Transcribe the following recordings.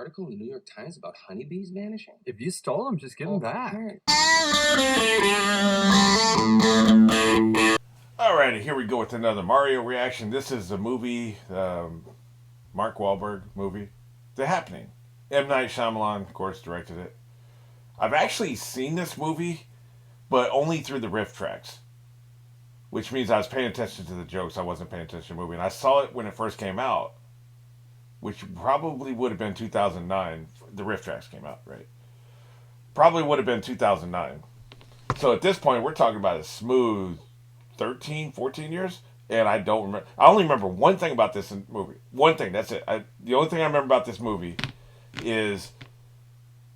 article in the New York Times about honeybees vanishing? If you stole them, just give them back. Alrighty, here we go with another Mario reaction. This is the movie, Mark Wahlberg movie, The Happening. M. Night Shyamalan, of course, directed it. I've actually seen this movie, but only through the riff tracks, which means I was paying attention to the jokes. I wasn't paying attention to the movie. And I saw it when it first came out, which probably would have been 2009. The riff tracks came out, right? Probably would have been 2009. So at this point, we're talking about a smooth 13, 14 years. And I don't remember. I only remember one thing about this movie. One thing, that's it. The only thing I remember about this movie is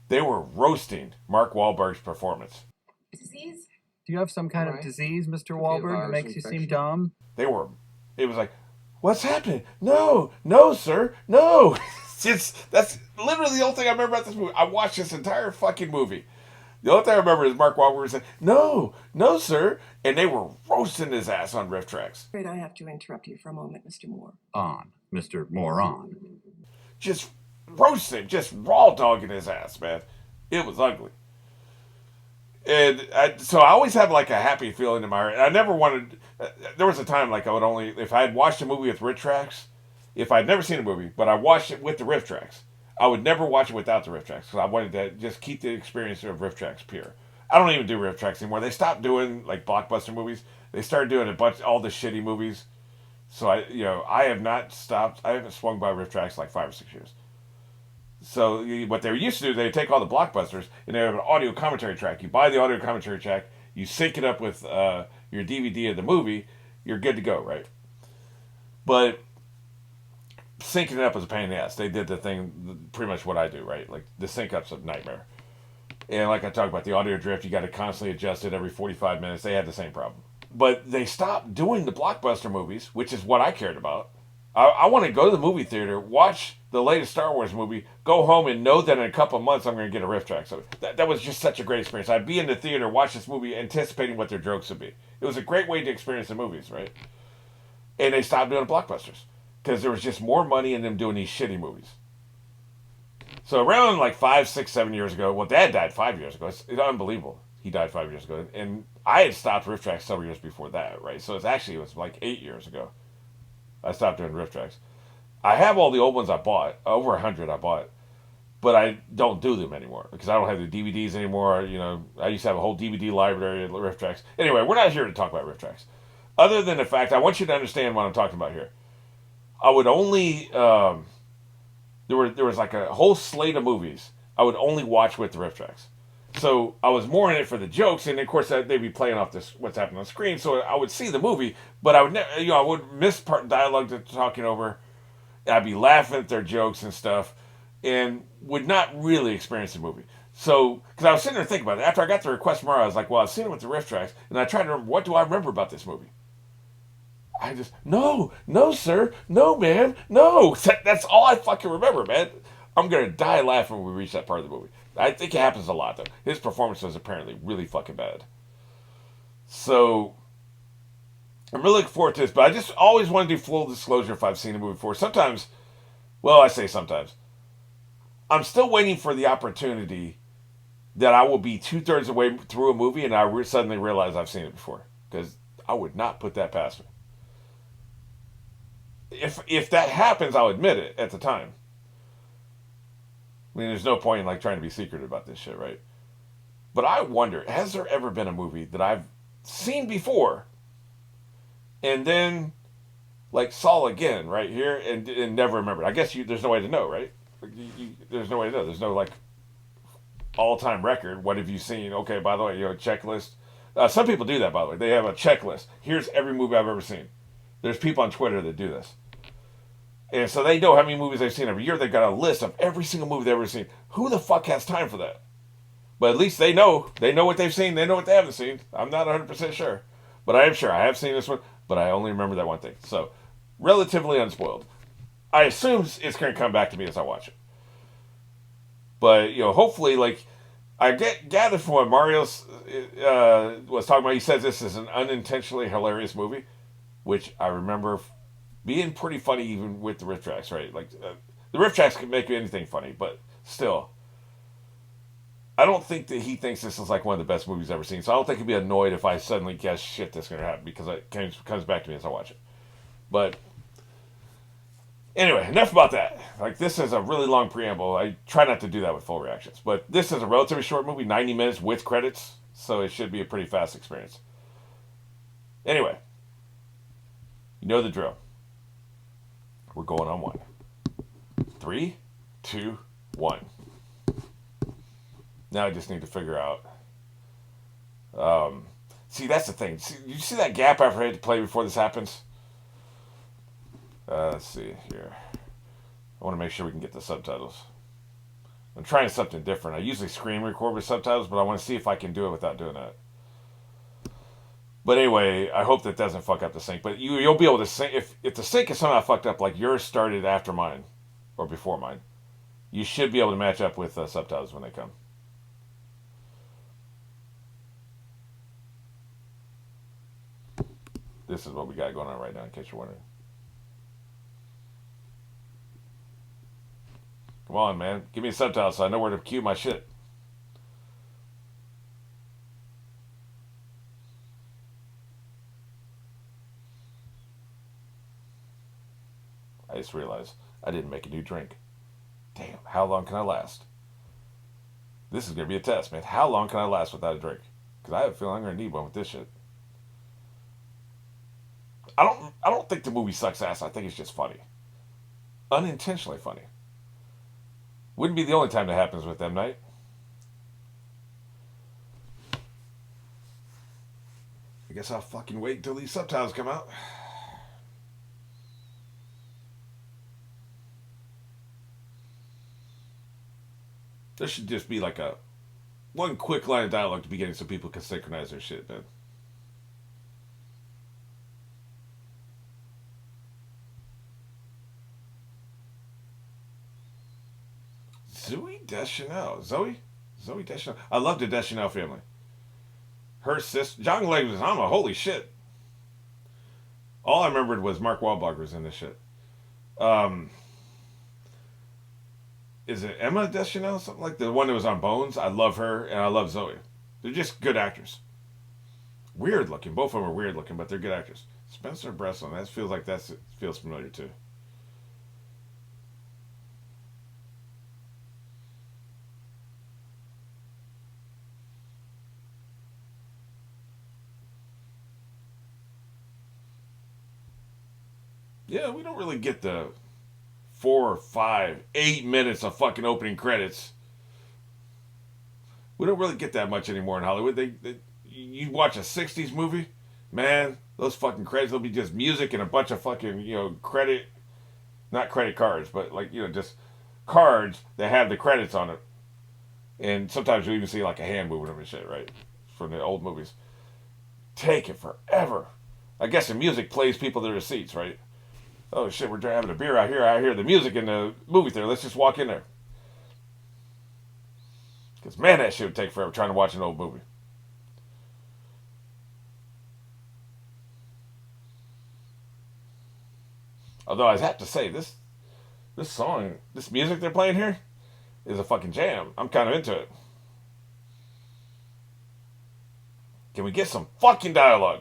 they were roasting Mark Wahlberg's performance. Disease? Do you have some kind of disease, Mr. Wahlberg, that makes you seem dumb? It was like, what's happening? No, sir, no. That's literally the only thing I remember about this movie. I watched this entire fucking movie. The only thing I remember is Mark Wahlberg saying, no, sir. And they were roasting his ass on riff tracks. Afraid I have to interrupt you for a moment, Mr. Moore. On, Mr. Moron. Just roasting, just raw dogging his ass, man. It was ugly. And so I always have like a happy feeling in my heart. I never wanted, there was a time like I would only, if I had watched a movie with riff tracks, if I'd never seen a movie, but I watched it with the riff tracks, I would never watch it without the riff tracks because I wanted to just keep the experience of riff tracks pure. I don't even do riff tracks anymore. They stopped doing like blockbuster movies. They started doing all the shitty movies. So I have not stopped. I haven't swung by riff tracks like 5 or 6 years. So what they used to do, they take all the blockbusters and they have an audio commentary track. You buy the audio commentary track, you sync it up with your DVD of the movie, you're good to go, right? But syncing it up is a pain in the ass. They did the thing, pretty much what I do, right? Like the sync up's a nightmare. And like I talked about, the audio drift, you got to constantly adjust it every 45 minutes. They had the same problem. But they stopped doing the blockbuster movies, which is what I cared about. I want to go to the movie theater, watch the latest Star Wars movie, go home and know that in a couple of months I'm going to get a riff track. So that was just such a great experience. I'd be in the theater, watch this movie, anticipating what their jokes would be. It was a great way to experience the movies, right? And they stopped doing blockbusters because there was just more money in them doing these shitty movies. So around like 5, 6, 7 years ago, well, Dad died 5 years ago. It's unbelievable. He died 5 years ago. And I had stopped riff tracks several years before that, right? So it was like 8 years ago. I stopped doing riff tracks. I have all the old ones I bought, over 100 I bought, but I don't do them anymore because I don't have the DVDs anymore. I used to have a whole DVD library of riff tracks. Anyway, we're not here to talk about riff tracks. Other than the fact, I want you to understand what I'm talking about here. I would only, there was like a whole slate of movies I wod only watch with the riff tracks. So I was more in it for the jokes, and of course they'd be playing off what's happening on the screen. So I would see the movie, but I would I would miss part dialogue they're talking over. I'd be laughing at their jokes and stuff, and would not really experience the movie. So because I was sitting there thinking about it after I got the request tomorrow, I was like, well, I've seen it with the riff tracks, and I tried to remember what do I remember about this movie. I just no, sir, no, man, no. That's all I fucking remember, man. I'm gonna die laughing when we reach that part of the movie. I think it happens a lot, though. His performance was apparently really fucking bad. So, I'm really looking forward to this, but I just always want to do full disclosure if I've seen a movie before. Sometimes, well, I say sometimes, I'm still waiting for the opportunity that I will be 2/3 of the way through a movie and I suddenly realize I've seen it before. Because I would not put that past me. If that happens, I'll admit it at the time. I mean, there's no point in like trying to be secretive about this shit, right? But I wonder, has there ever been a movie that I've seen before and then like saw again right here and never remembered? I guess there's no way to know, right? There's no way to know. There's no like all-time record. What have you seen? Okay, by the way, checklist. Some people do that, by the way. They have a checklist. Here's every movie I've ever seen. There's people on Twitter that do this. And so they know how many movies they've seen every year. They've got a list of every single movie they've ever seen. Who the fuck has time for that? But at least they know. They know what they've seen. They know what they haven't seen. I'm not 100% sure. But I am sure. I have seen this one. But I only remember that one thing. So, relatively unspoiled. I assume it's going to come back to me as I watch it. But, hopefully, like, I gathered from what Mario was talking about. He says this is an unintentionally hilarious movie. Which I remember being pretty funny even with the riff tracks, right? Like, The riff tracks can make anything funny, but still, I don't think that he thinks this is like one of the best movies I've ever seen. So I don't think he'd be annoyed if I suddenly guess shit that's going to happen because it comes back to me as I watch it. But anyway, enough about that. Like, this is a really long preamble. I try not to do that with full reactions. But this is a relatively short movie, 90 minutes with credits, so it should be a pretty fast experience. Anyway, you know the drill. We're going on one. 3, 2, 1. Now I just need to figure out. See, that's the thing. See, you see that gap I've had to play before this happens? Let's see here. I want to make sure we can get the subtitles. I'm trying something different. I usually screen record with subtitles, but I want to see if I can do it without doing that. But anyway, I hope that doesn't fuck up the sync. But you'll be able to sync. If the sync is somehow fucked up, like yours started after mine, or before mine, you should be able to match up with subtitles when they come. This is what we got going on right now, in case you're wondering. Come on, man. Give me a subtitle so I know where to cue my shit. I just realized I didn't make a new drink. Damn, how long can I last? This is going to be a test, man. How long can I last without a drink? Because I have a feeling I'm going to need one with this shit. I don't think the movie sucks ass. I think it's just funny. Unintentionally funny. Wouldn't be the only time that happens with M. Night. I guess I'll fucking wait until these subtitles come out. There should just be like one quick line of dialogue at the beginning so people can synchronize their shit, man. Zooey Deschanel. Zoe Deschanel. I love the Deschanel family. Her sister, John Leguizamo. Holy shit! All I remembered was Mark Wahlberg was in this shit. Is it Emma Deschanel? Something like the one that was on Bones. I love her and I love Zoe. They're just good actors. Weird looking. Both of them are weird looking, but they're good actors. Spencer Breslin. That feels like feels familiar too. Yeah, we don't really get the 4, 5, 8 minutes of fucking opening credits. We don't really get that much anymore in Hollywood. You watch a 60s movie, man, those fucking credits will be just music and a bunch of fucking, not credit cards, but like, just cards that have the credits on it. And sometimes you even see like a hand moving them and shit, right? From the old movies. Take it forever. I guess the music plays people to their seats, right? Oh shit, we're having a beer out here. I hear the music in the movie theater. Let's just walk in there. Because man, that shit would take forever trying to watch an old movie. Although I have to say, this song, this music they're playing here is a fucking jam. I'm kind of into it. Can we get some fucking dialogue?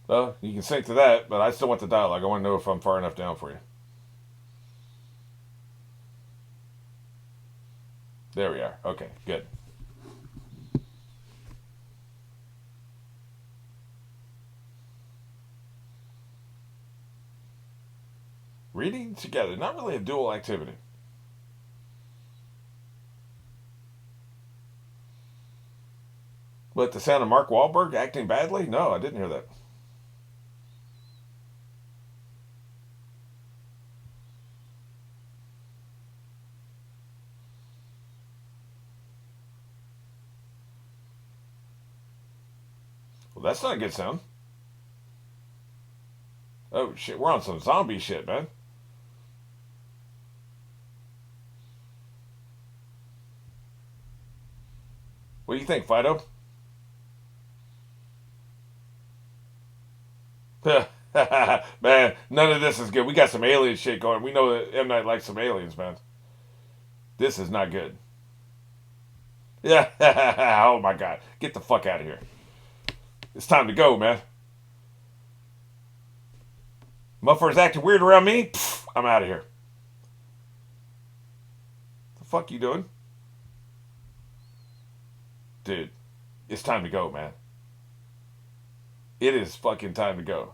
Well, you can sync to that, but I still want the dialogue. I want to know if I'm far enough down for you. There we are. Okay, good. Reading together, not really a dual activity. But the sound of Mark Wahlberg acting badly? No, I didn't hear that. Well, that's not a good sound. Oh, shit, we're on some zombie shit, man. What do you think, Fido? Man, none of this is good. We got some alien shit going. We know that M. Night likes some aliens, man. This is not good. Yeah. Oh my god. Get the fuck out of here. It's time to go, man. Motherfuckers acting weird around me? Pfft, I'm out of here. The fuck you doing? Dude, it's time to go, man. It is fucking time to go.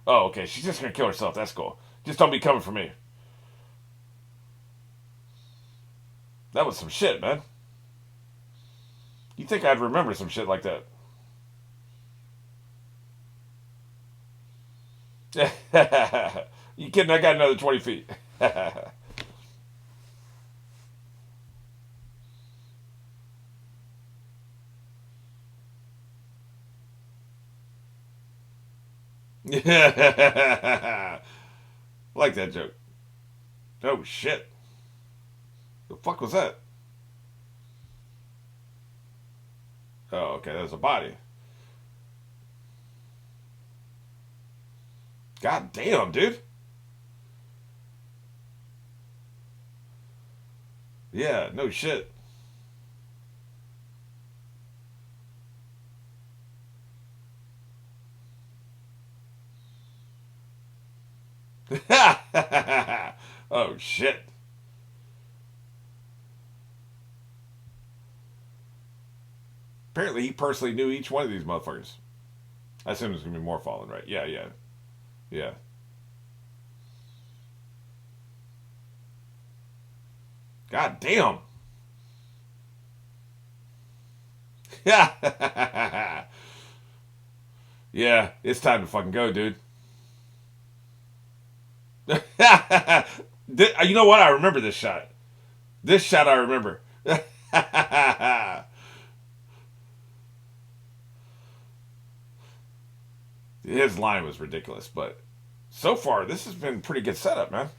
Oh, okay. She's just gonna kill herself. That's cool. Just don't be coming for me. That was some shit, man. You think I'd remember some shit like that? You kidding? I got another 20 feet. I like that joke. Oh, shit. The fuck was that? Oh, okay. That was a body. God damn, dude. Yeah, no shit. Oh, shit. Apparently, he personally knew each one of these motherfuckers. I assume there's going to be more falling, right? Yeah, yeah. Yeah. God damn. Yeah. Yeah, it's time to fucking go, dude. You know what? I remember this shot. This shot I remember. His line was ridiculous, but so far this has been pretty good setup, man.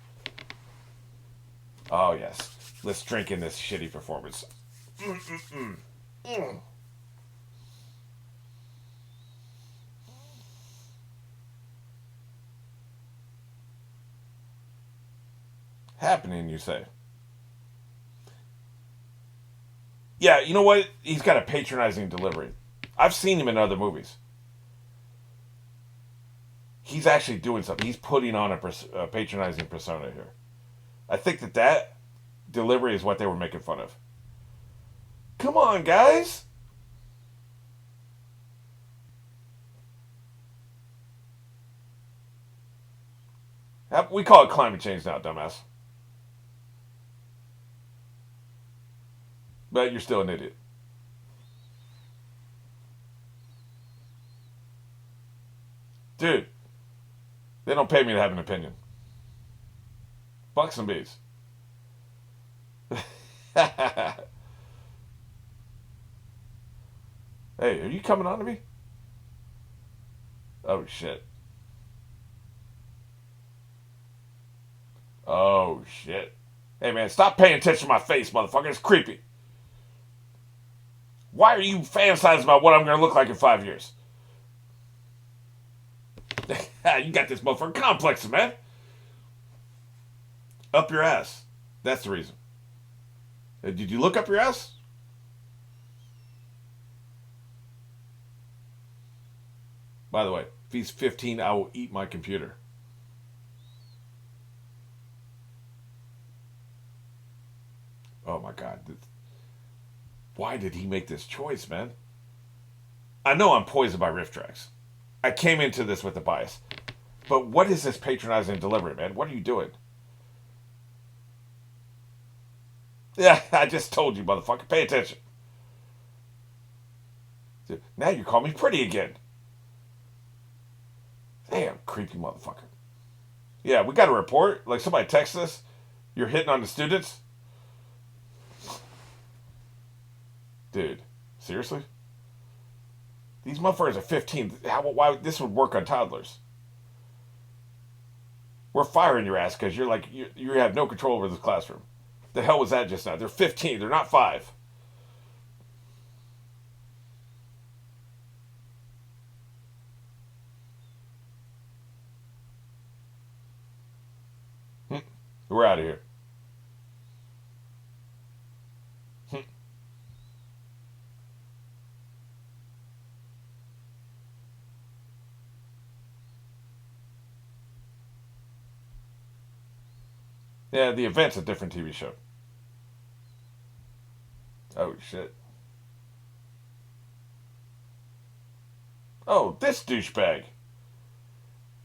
Oh yes, let's drink in this shitty performance. Mm. Happening, you say? Yeah, you know what? He's got a patronizing delivery. I've seen him in other movies. He's actually doing something. He's putting on a patronizing persona here. I think that delivery is what they were making fun of. Come on, guys. We call it climate change now, dumbass. But you're still an idiot. Dude, they don't pay me to have an opinion. Bucks and bees. Hey, are you coming on to me? Oh, shit. Oh, shit. Hey, man, stop paying attention to my face, motherfucker. It's creepy. Why are you fantasizing about what I'm going to look like in 5 years? You got this motherfucker complex, man. Up your ass. That's the reason. Did you look up your ass? By the way, if he's 15, I will eat my computer. Oh my God. Why did he make this choice, man? I know I'm poisoned by riff tracks. I came into this with a bias. But what is this patronizing delivery, man? What are you doing? Yeah, I just told you, motherfucker. Pay attention. Now you call me pretty again. Damn, creepy motherfucker. Yeah, we got a report. Like, somebody texted us. You're hitting on the students. Dude, seriously? These motherfuckers are 15. Why this would work on toddlers? We're firing your ass because you have no control over this classroom. The hell was that just now? They're 15. They're not 5. We're out of here. Yeah, The Event's a different TV show. Oh, shit. Oh, this douchebag.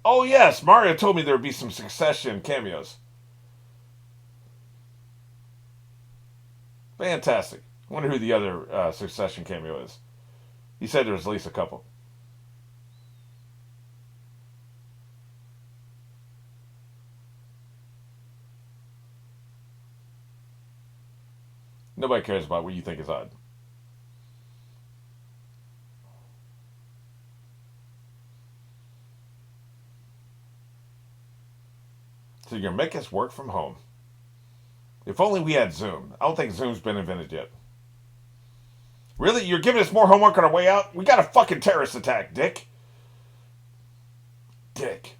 Oh, yes, Mario told me there would be some Succession cameos. Fantastic. I wonder who the other Succession cameo is. He said there was at least a couple. Nobody cares about what you think is odd. So you're going to make us work from home. If only we had Zoom. I don't think Zoom's been invented yet. Really? You're giving us more homework on our way out? We got a fucking terrorist attack, Dick. Dick.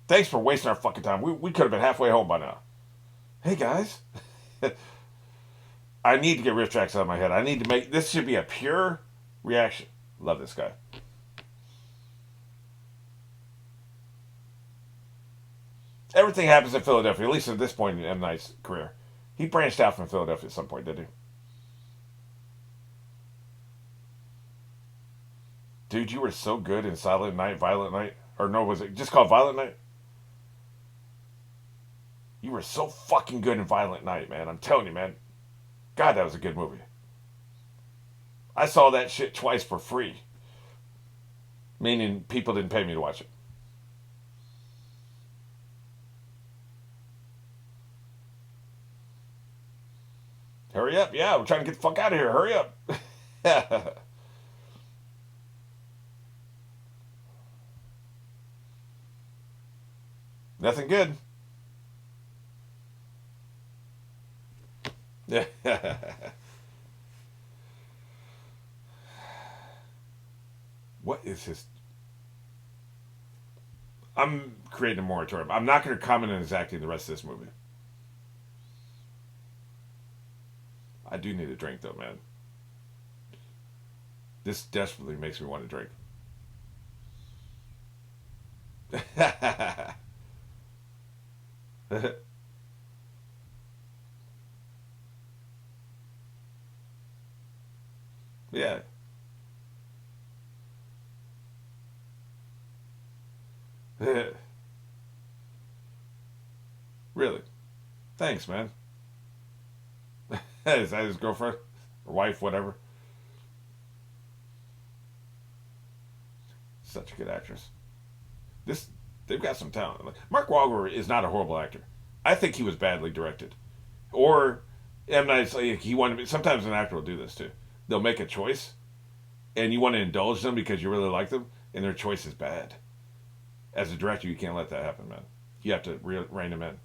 Thanks for wasting our fucking time. We could have been halfway home by now. Hey, guys. I need to get riff tracks out of my head. I need to make... This should be a pure reaction. Love this guy. Everything happens in Philadelphia, at least at this point in M. Night's career. He branched out from Philadelphia at some point, didn't he? Dude, you were so good in Silent Night, Violent Night. Or no, was it just called Violent Night? You were so fucking good in Violent Night, man. I'm telling you, man. God, that was a good movie. I saw that shit twice for free. Meaning people didn't pay me to watch it. Hurry up. Yeah, we're trying to get the fuck out of here. Hurry up. Nothing good. What is his... I'm creating a moratorium. I'm not going to comment on his acting the rest of this movie. I do need a drink, though, man. This desperately makes me want to drink. Yeah. Really? Thanks, man. Is that his girlfriend? Or wife, whatever? Such a good actress. They've got some talent. Mark Wahlberg is not a horrible actor. I think he was badly directed. Or M. Night's like he wanted to be, sometimes an actor will do this too. They'll make a choice and you want to indulge them because you really like them, and their choice is bad. As a director, you can't let that happen, man. You have to rein them in.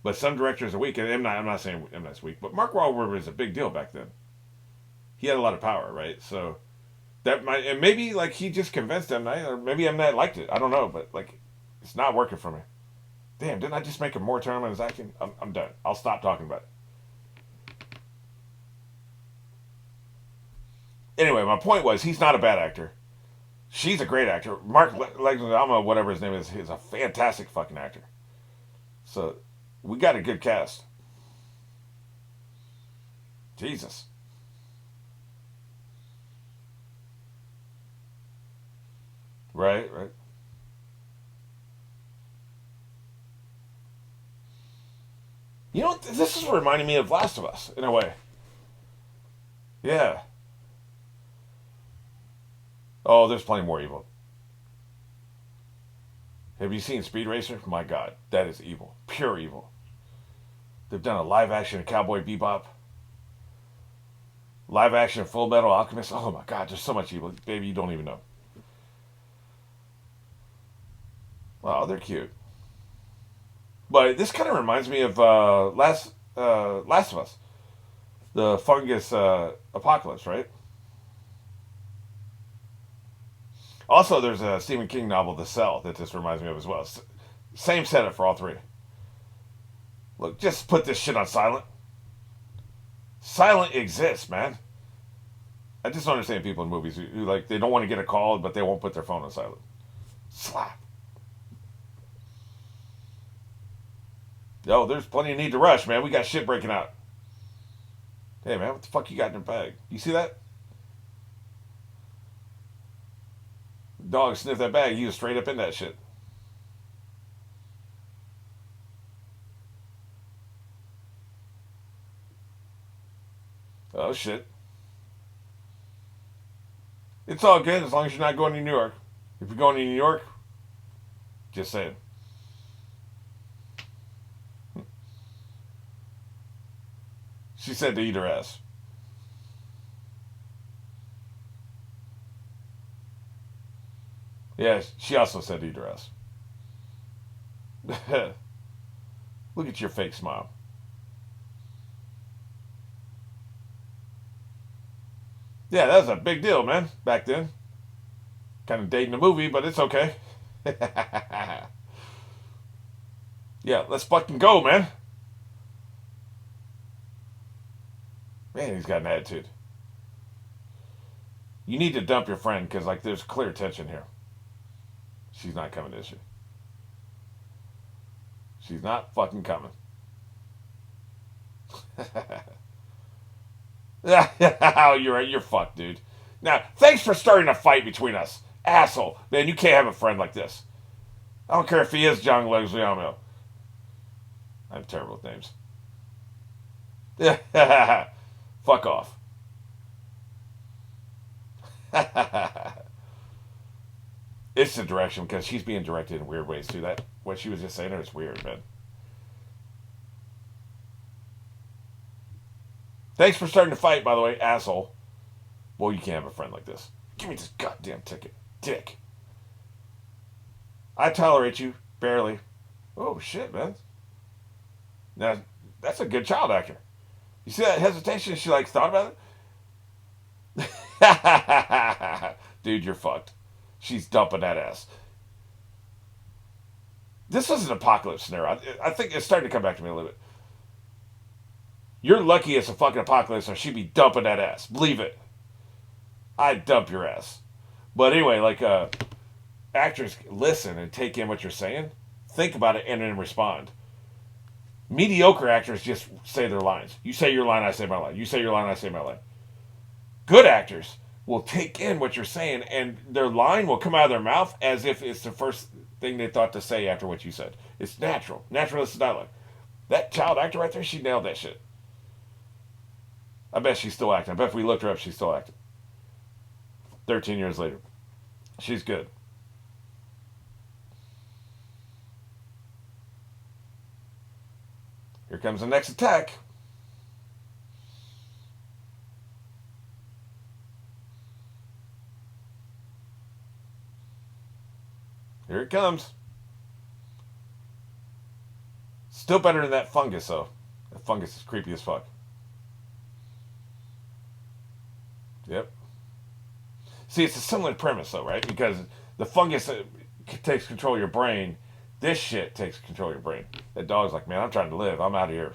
But some directors are weak, and I'm not saying M. Night's weak, but Mark Wahlberg was a big deal back then. He had a lot of power, right? So that might, and maybe like he just convinced M. Night, or maybe M. Night liked it. I don't know, but like it's not working for me. Damn, didn't I just make a moratorium on his acting? I'm done. I'll stop talking about it. Anyway, my point was he's not a bad actor. She's a great actor. Mark Leguizamo, whatever his name is a fantastic fucking actor. So we got a good cast. Jesus. Right. You know, this is reminding me of Last of Us, in a way. Yeah. Oh, there's plenty more evil. Have you seen Speed Racer? My God, that is evil. Pure evil. They've done a live action of Cowboy Bebop. Live action of Fullmetal Alchemist. Oh my God, there's so much evil. Baby, you don't even know. Wow, they're cute. But this kind of reminds me of Last of Us. The fungus apocalypse, right? Also, there's a Stephen King novel, The Cell, that this reminds me of as well. Same setup for all three. Look, just put this shit on silent. Silent exists, man. I just don't understand people in movies who like, they don't want to get a call, but they won't put their phone on silent. Slap. Yo, there's plenty of need to rush, man. We got shit breaking out. Hey, man, what the fuck you got in your bag? You see that? Dog sniffed that bag. He was straight up in that shit. Oh, shit. It's all good as long as you're not going to New York. If you're going to New York, just saying. She said to eat her ass. Yeah, she also said to eat her ass. Look at your fake smile. Yeah, that was a big deal, man, back then. Kind of dating a movie, but it's okay. Yeah, let's fucking go, man. Man, he's got an attitude. You need to dump your friend because, like, there's clear tension here. She's not coming, is she? She's not fucking coming. Oh, you're right. You're fucked, dude. Now, thanks for starting a fight between us. Asshole. Man, you can't have a friend like this. I don't care if he is John Leguizamo. I'm terrible with names. Fuck off. It's the direction because she's being directed in weird ways too. That what she was just saying, it's weird, man. Thanks for starting to fight, by the way, asshole. Well, you can't have a friend like this. Give me this goddamn ticket, dick. I tolerate you barely. Oh shit, man. Now that's a good child actor. You see that hesitation? She like thought about it. Dude, you're fucked. She's dumping that ass. This was an apocalypse scenario. I think it's starting to come back to me a little bit. You're lucky it's a fucking apocalypse or she'd be dumping that ass. Believe it. I'd dump your ass. But anyway, like, actors listen and take in what you're saying. Think about it and then respond. Mediocre actors just say their lines. You say your line, I say my line. You say your line, I say my line. Good actors will take in what you're saying and their line will come out of their mouth as if it's the first thing they thought to say after what you said. It's natural. Naturalistic dialogue. That child actor right there, she nailed that shit. I bet she's still acting. I bet if we looked her up, she's still acting. 13 years later. She's good. Here comes the next attack. Here it comes. Still better than that fungus, though. That fungus is creepy as fuck. Yep. See, it's a similar premise, though, right? Because the fungus takes control of your brain. This shit takes control of your brain. That dog's like, man, I'm trying to live. I'm out of here.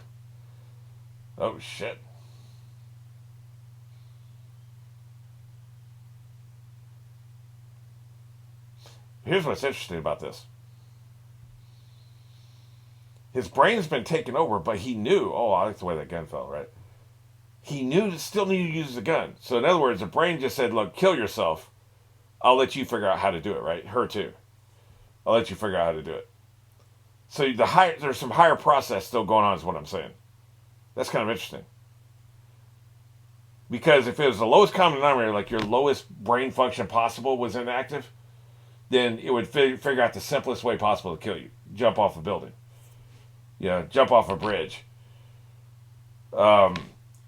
Oh, shit. Here's what's interesting about this. His brain's been taken over, but he knew. Oh, I like the way that gun fell, right? He knew still needed to use the gun. So in other words, the brain just said, look, kill yourself. I'll let you figure out how to do it, right? Her too. I'll let you figure out how to do it. So there's some higher process still going on is what I'm saying. That's kind of interesting. Because if it was the lowest common denominator, like your lowest brain function possible was inactive, then it would figure out the simplest way possible to kill you. Jump off a building. Yeah, jump off a bridge.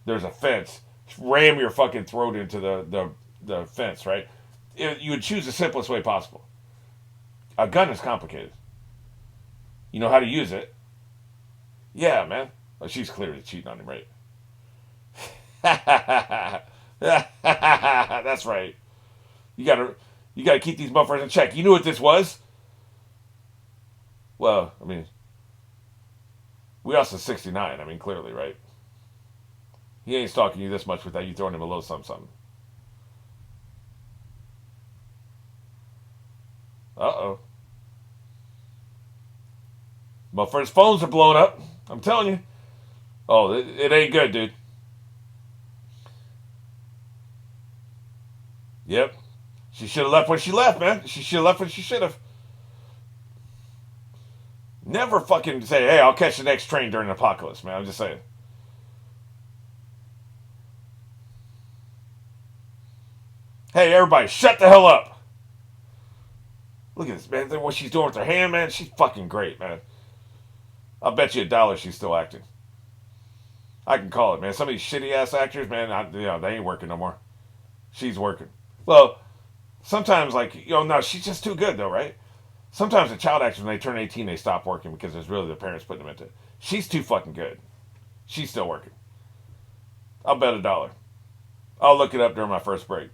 There's a fence. Ram your fucking throat into the fence, right? You would choose the simplest way possible. A gun is complicated. You know how to use it. Yeah, man. Well, she's clearly cheating on him, right? That's right. You gotta You got to keep these motherfuckers in check. You knew what this was? Well, I mean, we also 69. I mean, clearly, right? He ain't stalking you this much without you throwing him a little something. Uh-oh. Motherfuckers' phones are blowing up. I'm telling you. Oh, it ain't good, dude. Yep. She should have left when she left, man. She should have left when she should have. Never fucking say, hey, I'll catch the next train during an apocalypse, man. I'm just saying. Hey, everybody, shut the hell up. Look at this, man. What she's doing with her hand, man. She's fucking great, man. I'll bet you $1 she's still acting. I can call it, man. Some of these shitty ass actors, man, they ain't working no more. She's working. Well, sometimes, like, no, she's just too good, though, right? Sometimes the child actors, when they turn 18, they stop working because it's really the parents putting them into it. She's too fucking good. She's still working. I'll bet $1. I'll look it up during my first break.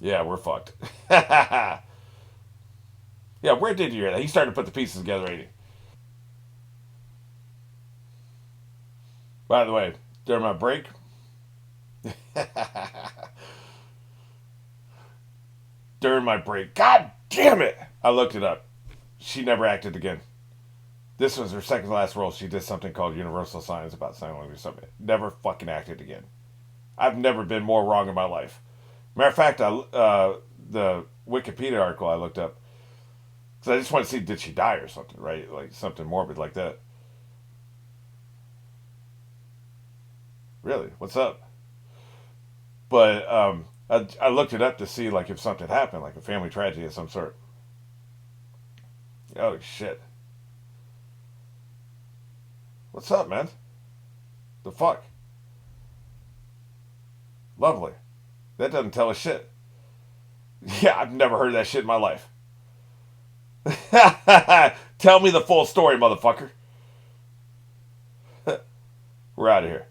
Yeah, we're fucked. Yeah, where did you hear that? He started to put the pieces together, ain't he? By the way, during my break, God damn it! I looked it up. She never acted again. This was her second to last role. She did something called Universal Signs about sign language or something. Never fucking acted again. I've never been more wrong in my life. Matter of fact, the Wikipedia article I looked up, because I just want to see, did she die or something, right? Like something morbid like that. Really? What's up? But I looked it up to see like if something happened, like a family tragedy of some sort. Oh shit! What's up, man? The fuck? Lovely. That doesn't tell us shit. Yeah, I've never heard that shit in my life. Tell me the full story, motherfucker. We're out of here.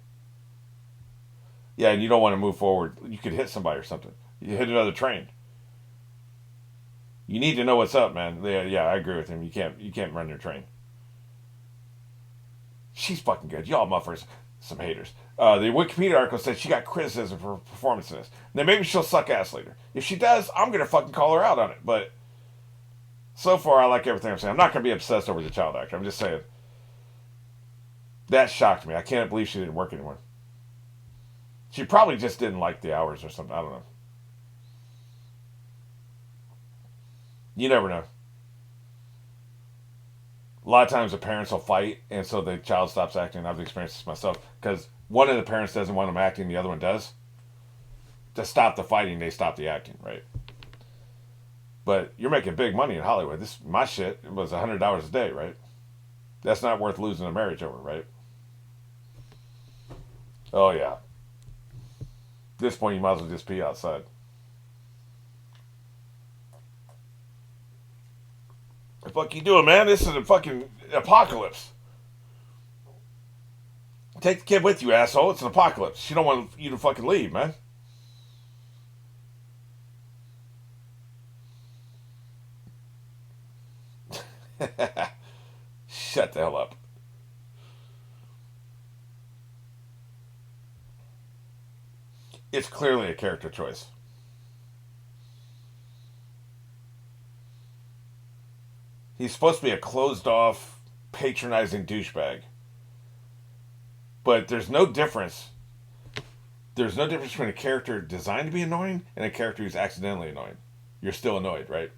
Yeah, and you don't want to move forward. You could hit somebody or something. You hit another train. You need to know what's up, man. Yeah, I agree with him. You can't run your train. She's fucking good. Y'all muffers, some haters. The Wikipedia article said she got criticism for her performance in this. Now maybe she'll suck ass later. If she does, I'm gonna fucking call her out on it. But so far, I like everything I'm saying. I'm not gonna be obsessed over the child actor. I'm just saying that shocked me. I can't believe she didn't work anymore. She probably just didn't like the hours or something. I don't know. You never know. A lot of times the parents will fight, and so the child stops acting. I've experienced this myself because one of the parents doesn't want them acting, the other one does. To stop the fighting, they stop the acting, right? But you're making big money in Hollywood. This my shit was $100 a day, right? That's not worth losing a marriage over, right? Oh yeah. At this point, you might as well just pee outside. The fuck you doing, man? This is a fucking apocalypse. Take the kid with you, asshole. It's an apocalypse. She don't want you to fucking leave, man. Shut the hell up. It's clearly a character choice. He's supposed to be a closed off, patronizing douchebag. But there's no difference. There's no difference between a character designed to be annoying and a character who's accidentally annoying. You're still annoyed, right?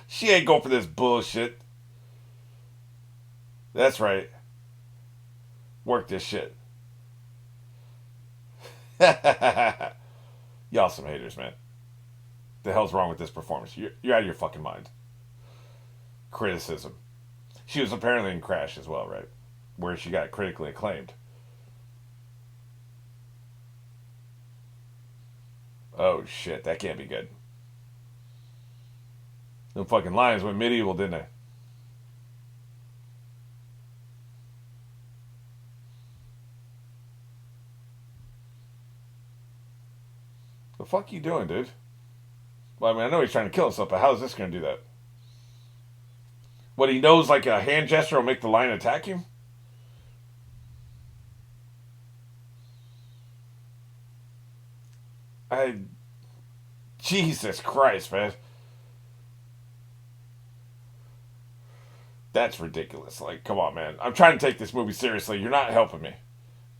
She ain't going for this bullshit. That's right. Work this shit. Y'all some haters, man. The hell's wrong with this performance? You're out of your fucking mind. Criticism. She was apparently in Crash as well, right? Where she got critically acclaimed. Oh, shit. That can't be good. Them fucking lions went medieval, didn't they? The fuck you doing, dude? Well, I mean, I know he's trying to kill himself, but how is this going to do that? What, he knows like a hand gesture will make the lion attack him? Jesus Christ, man. That's ridiculous. Like, come on, man. I'm trying to take this movie seriously. You're not helping me.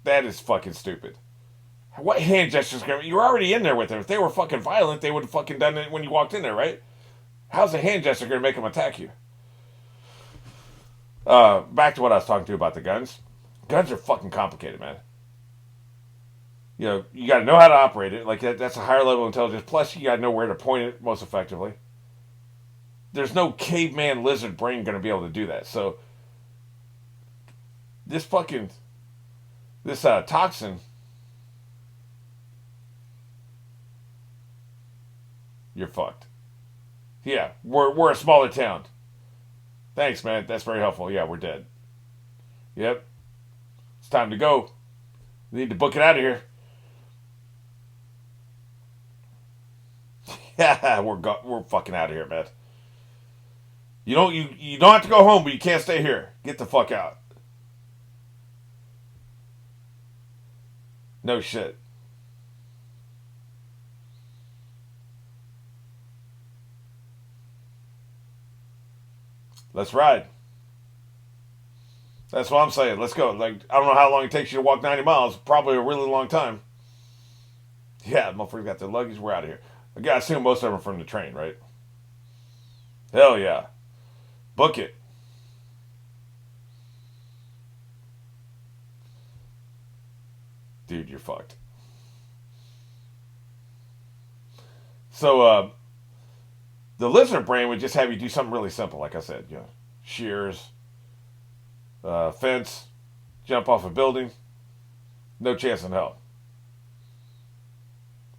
That is fucking stupid. What hand gestures? You were already in there with them. If they were fucking violent, they would have fucking done it when you walked in there, right? How's a hand gesture going to make them attack you? Back to what I was talking to about the guns. Guns are fucking complicated, man. You know, you got to know how to operate it. Like, that's a higher level of intelligence. Plus, you got to know where to point it most effectively. There's no caveman lizard brain going to be able to do that. So, this toxin, you're fucked. Yeah, we're a smaller town. Thanks, man. That's very helpful. Yeah, we're dead. Yep. It's time to go. We need to book it out of here. Yeah, we're fucking out of here, man. You don't have to go home, but you can't stay here. Get the fuck out. No shit. Let's ride. That's what I'm saying. Let's go. Like, I don't know how long it takes you to walk 90 miles. Probably a really long time. Yeah, motherfuckers got their luggage. We're out of here. I assume most of them are from the train, right? Hell yeah. Book it. Dude, you're fucked. So, the lizard brain would just have you do something really simple, like I said. You know, shears, fence, jump off a building. No chance in hell.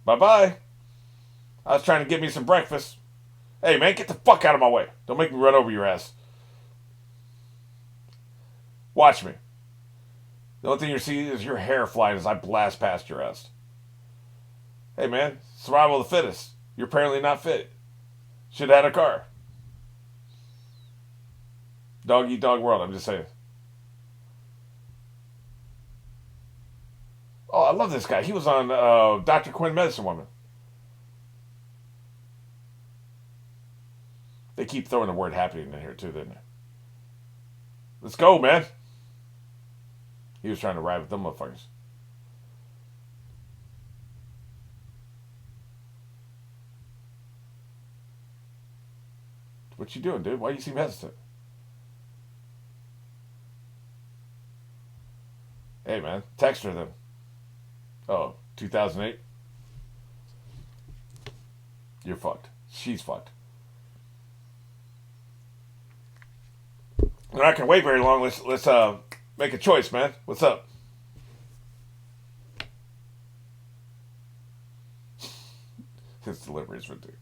Bye-bye. I was trying to get me some breakfast. Hey, man, get the fuck out of my way. Don't make me run over your ass. Watch me. The only thing you're seeing is your hair flying as I blast past your ass. Hey, man, survival of the fittest. You're apparently not fit. Should have had a car. Dog eat dog world, I'm just saying. Oh, I love this guy. He was on Dr. Quinn Medicine Woman. They keep throwing the word happening in here too, didn't they? Let's go, man. He was trying to ride with them motherfuckers. What you doing, dude? Why you seem hesitant? Hey, man. Text her then. Oh, 2008? You're fucked. She's fucked. We're not gonna wait very long. Let's make a choice, man. What's up? His delivery is ridiculous.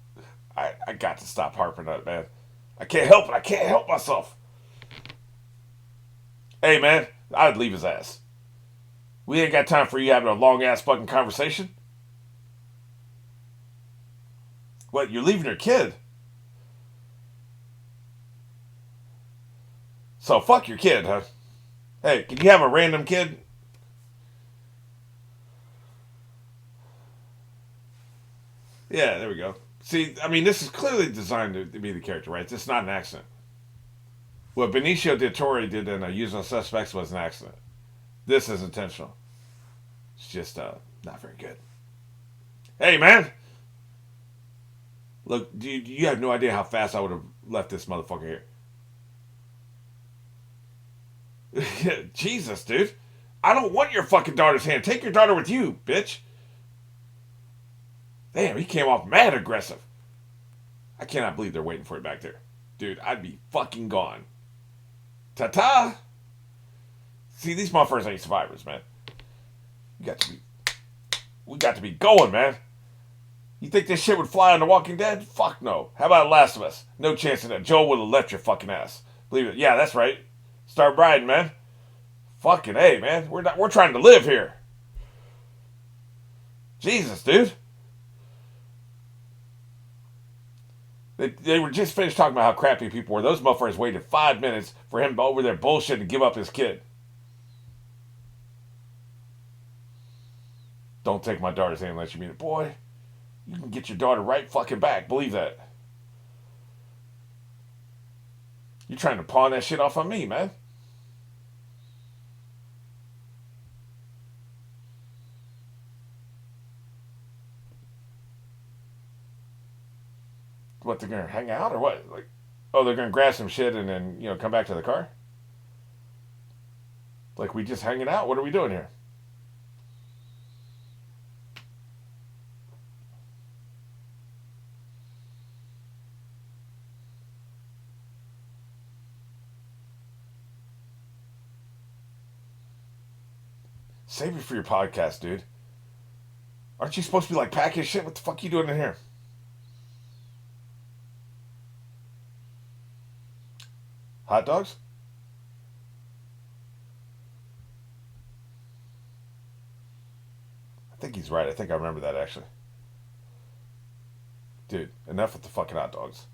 I got to stop harping on it, man. I can't help it. I can't help myself. Hey, man, I'd leave his ass. We ain't got time for you having a long ass fucking conversation. What? You're leaving your kid? So fuck your kid, huh? Hey, can you have a random kid? Yeah, there we go. See, I mean, this is clearly designed to be the character, right? This is not an accident. What Benicio del Toro did in Usual Suspects was an accident. This is intentional. It's just not very good. Hey, man! Look, you have no idea how fast I would have left this motherfucker here. Jesus, dude. I don't want your fucking daughter's hand. Take your daughter with you, bitch. Damn, he came off mad aggressive. I cannot believe they're waiting for it back there. Dude, I'd be fucking gone. Ta-ta! See, these motherfuckers ain't survivors, man. We got to be going, man. You think this shit would fly on The Walking Dead? Fuck no. How about Last of Us? No chance of that. Joel would have left your fucking ass. Believe it. Yeah, that's right. Start riding, man. Fucking A, man. We're trying to live here. Jesus, dude. They were just finished talking about how crappy people were. Those motherfuckers waited 5 minutes for him over there bullshit to give up his kid. Don't take my daughter's hand unless you mean it. Boy, you can get your daughter right fucking back. Believe that. You're trying to pawn that shit off on me, man. What, they're gonna hang out or what? Like, oh, they're gonna grab some shit and then, come back to the car? Like, we just hanging out? What are we doing here? Save it for your podcast, dude. Aren't you supposed to be like packing shit? What the fuck are you doing in here? Hot dogs? I think he's right. I think I remember that, actually. Dude, enough with the fucking hot dogs.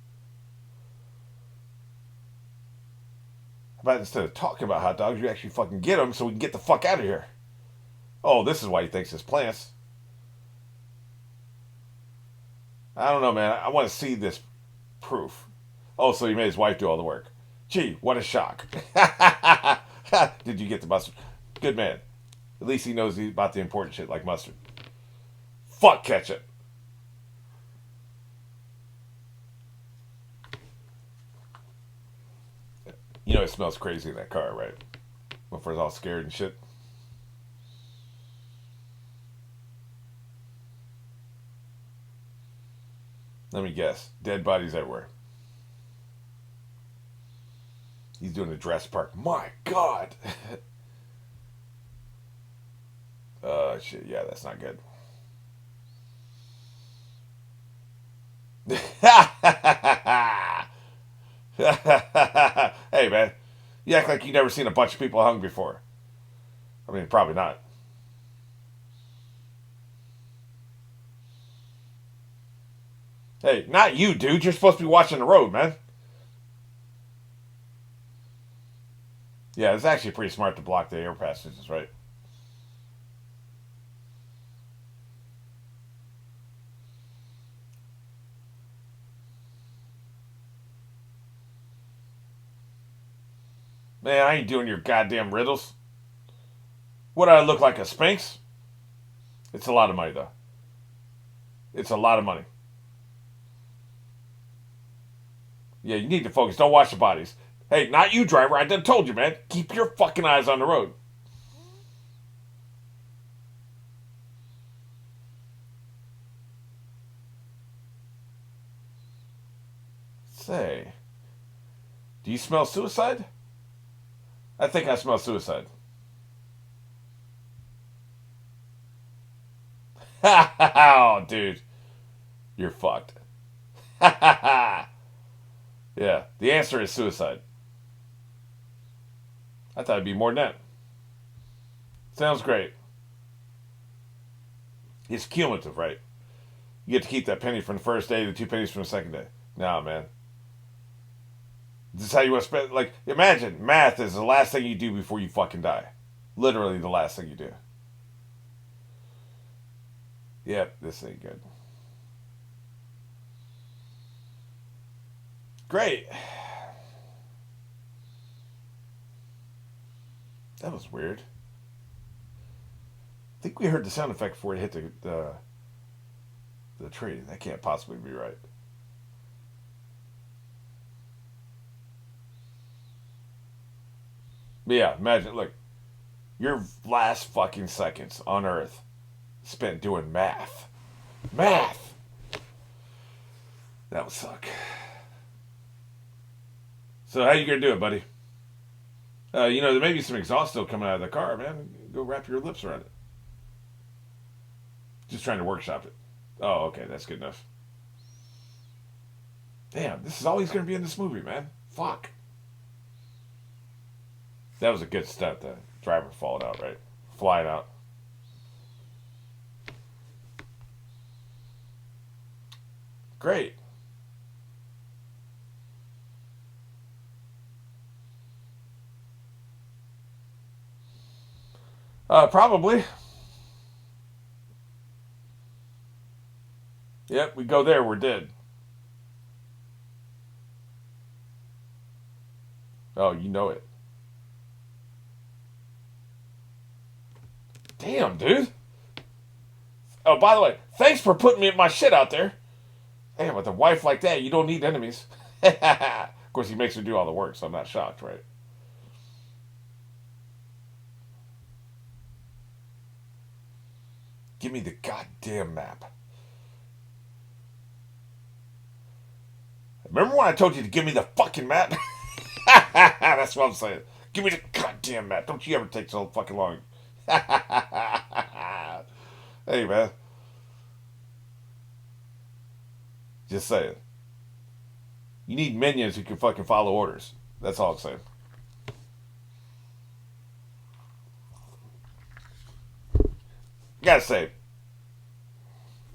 How about instead of talking about hot dogs, you actually fucking get them so we can get the fuck out of here? Oh, this is why he thinks it's plants. I don't know, man. I want to see this proof. Oh, so he made his wife do all the work. Gee, what a shock. Did you get the mustard? Good man. At least he knows about the important shit like mustard. Fuck ketchup. You know it smells crazy in that car, right? Motherfuckers all scared and shit. Let me guess. Dead bodies everywhere. He's doing the Jurassic Park. My God. Shit. Yeah, that's not good. Hey, man. You act like you've never seen a bunch of people hung before. I mean, probably not. Hey, not you, dude. You're supposed to be watching the road, man. Yeah, it's actually pretty smart to block the air passages, right? Man, I ain't doing your goddamn riddles. What, do I look like, a Sphinx? It's a lot of money, though. It's a lot of money. Yeah, you need to focus. Don't watch the bodies. Hey, not you, driver. I done told you, man. Keep your fucking eyes on the road. Say, do you smell suicide? I think I smell suicide. Oh, dude. You're fucked. Yeah, the answer is suicide. I thought it'd be more than that. Sounds great. It's cumulative, right? You get to keep that penny from the first day, the 2 pennies from the second day. Nah, man. This is how you want to spend. Like, imagine math is the last thing you do before you fucking die. Literally the last thing you do. Yep, this ain't good. Great. That was weird. I think we heard the sound effect before it hit the tree. That can't possibly be right. But yeah, imagine, look, your last fucking seconds on Earth spent doing math. Math! That would suck. So how you gonna do it, buddy? There may be some exhaust still coming out of the car, man. Go wrap your lips around it. Just trying to workshop it. Oh, okay, that's good enough. Damn, this is all he's going to be in this movie, man. Fuck. That was a good stunt, the driver falling out, right? Flying out. Great. Probably. Yep, we go there, we're dead. Oh, you know it. Damn, dude. Oh, by the way, thanks for putting my shit out there. Damn, with a wife like that, you don't need enemies. Of course, he makes her do all the work, so I'm not shocked, right? Give me the goddamn map. Remember when I told you to give me the fucking map? That's what I'm saying. Give me the goddamn map. Don't you ever take so fucking long. Hey, man. Just saying. You need minions who can fucking follow orders. That's all I'm saying. Gotta say,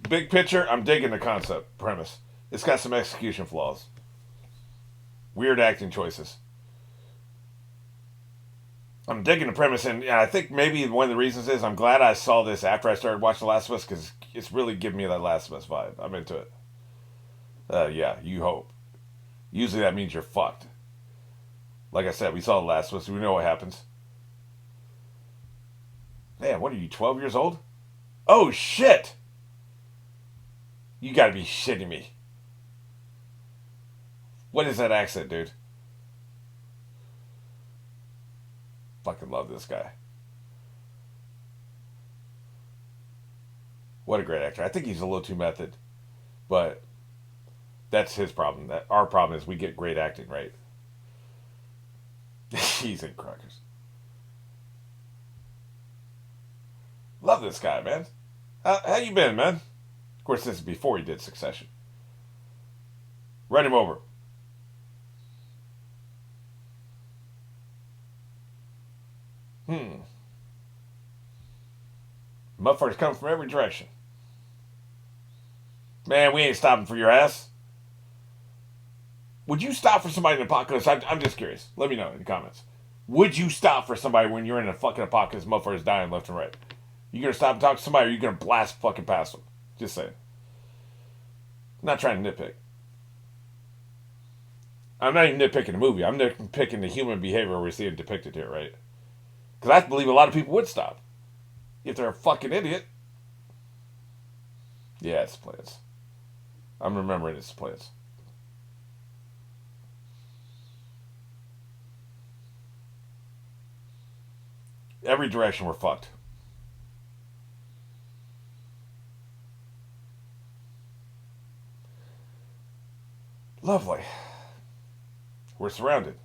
big picture, I'm digging the concept, premise. It's got some execution flaws. Weird acting choices. I'm digging the premise, and yeah, I think maybe one of the reasons is I'm glad I saw this after I started watching The Last of Us, because it's really giving me that Last of Us vibe. I'm into it. Yeah, you hope. Usually that means you're fucked. Like I said, we saw The Last of Us. We know what happens. Man, what are you, 12 years old? Oh, shit! You gotta be shitting me. What is that accent, dude? Fucking love this guy. What a great actor. I think he's a little too method. But that's his problem. That our problem is we get great acting, right? He's in crackers. Love this guy, man. How you been, man? Of course, this is before he did Succession. Write him over. Motherfuckers come from every direction. Man, we ain't stopping for your ass. Would you stop for somebody in an apocalypse? I'm just curious. Let me know in the comments. Would you stop for somebody when you're in a fucking apocalypse, motherfuckers dying left and right? You gonna stop and talk to somebody, or you gonna blast fucking past them? Just saying. I'm not trying to nitpick. I'm not even nitpicking the movie. I'm nitpicking the human behavior we're seeing depicted here, right? Because I believe a lot of people would stop. If they're a fucking idiot. Yeah, it's plants. I'm remembering it's plants. Every direction we're fucked. Lovely. We're surrounded.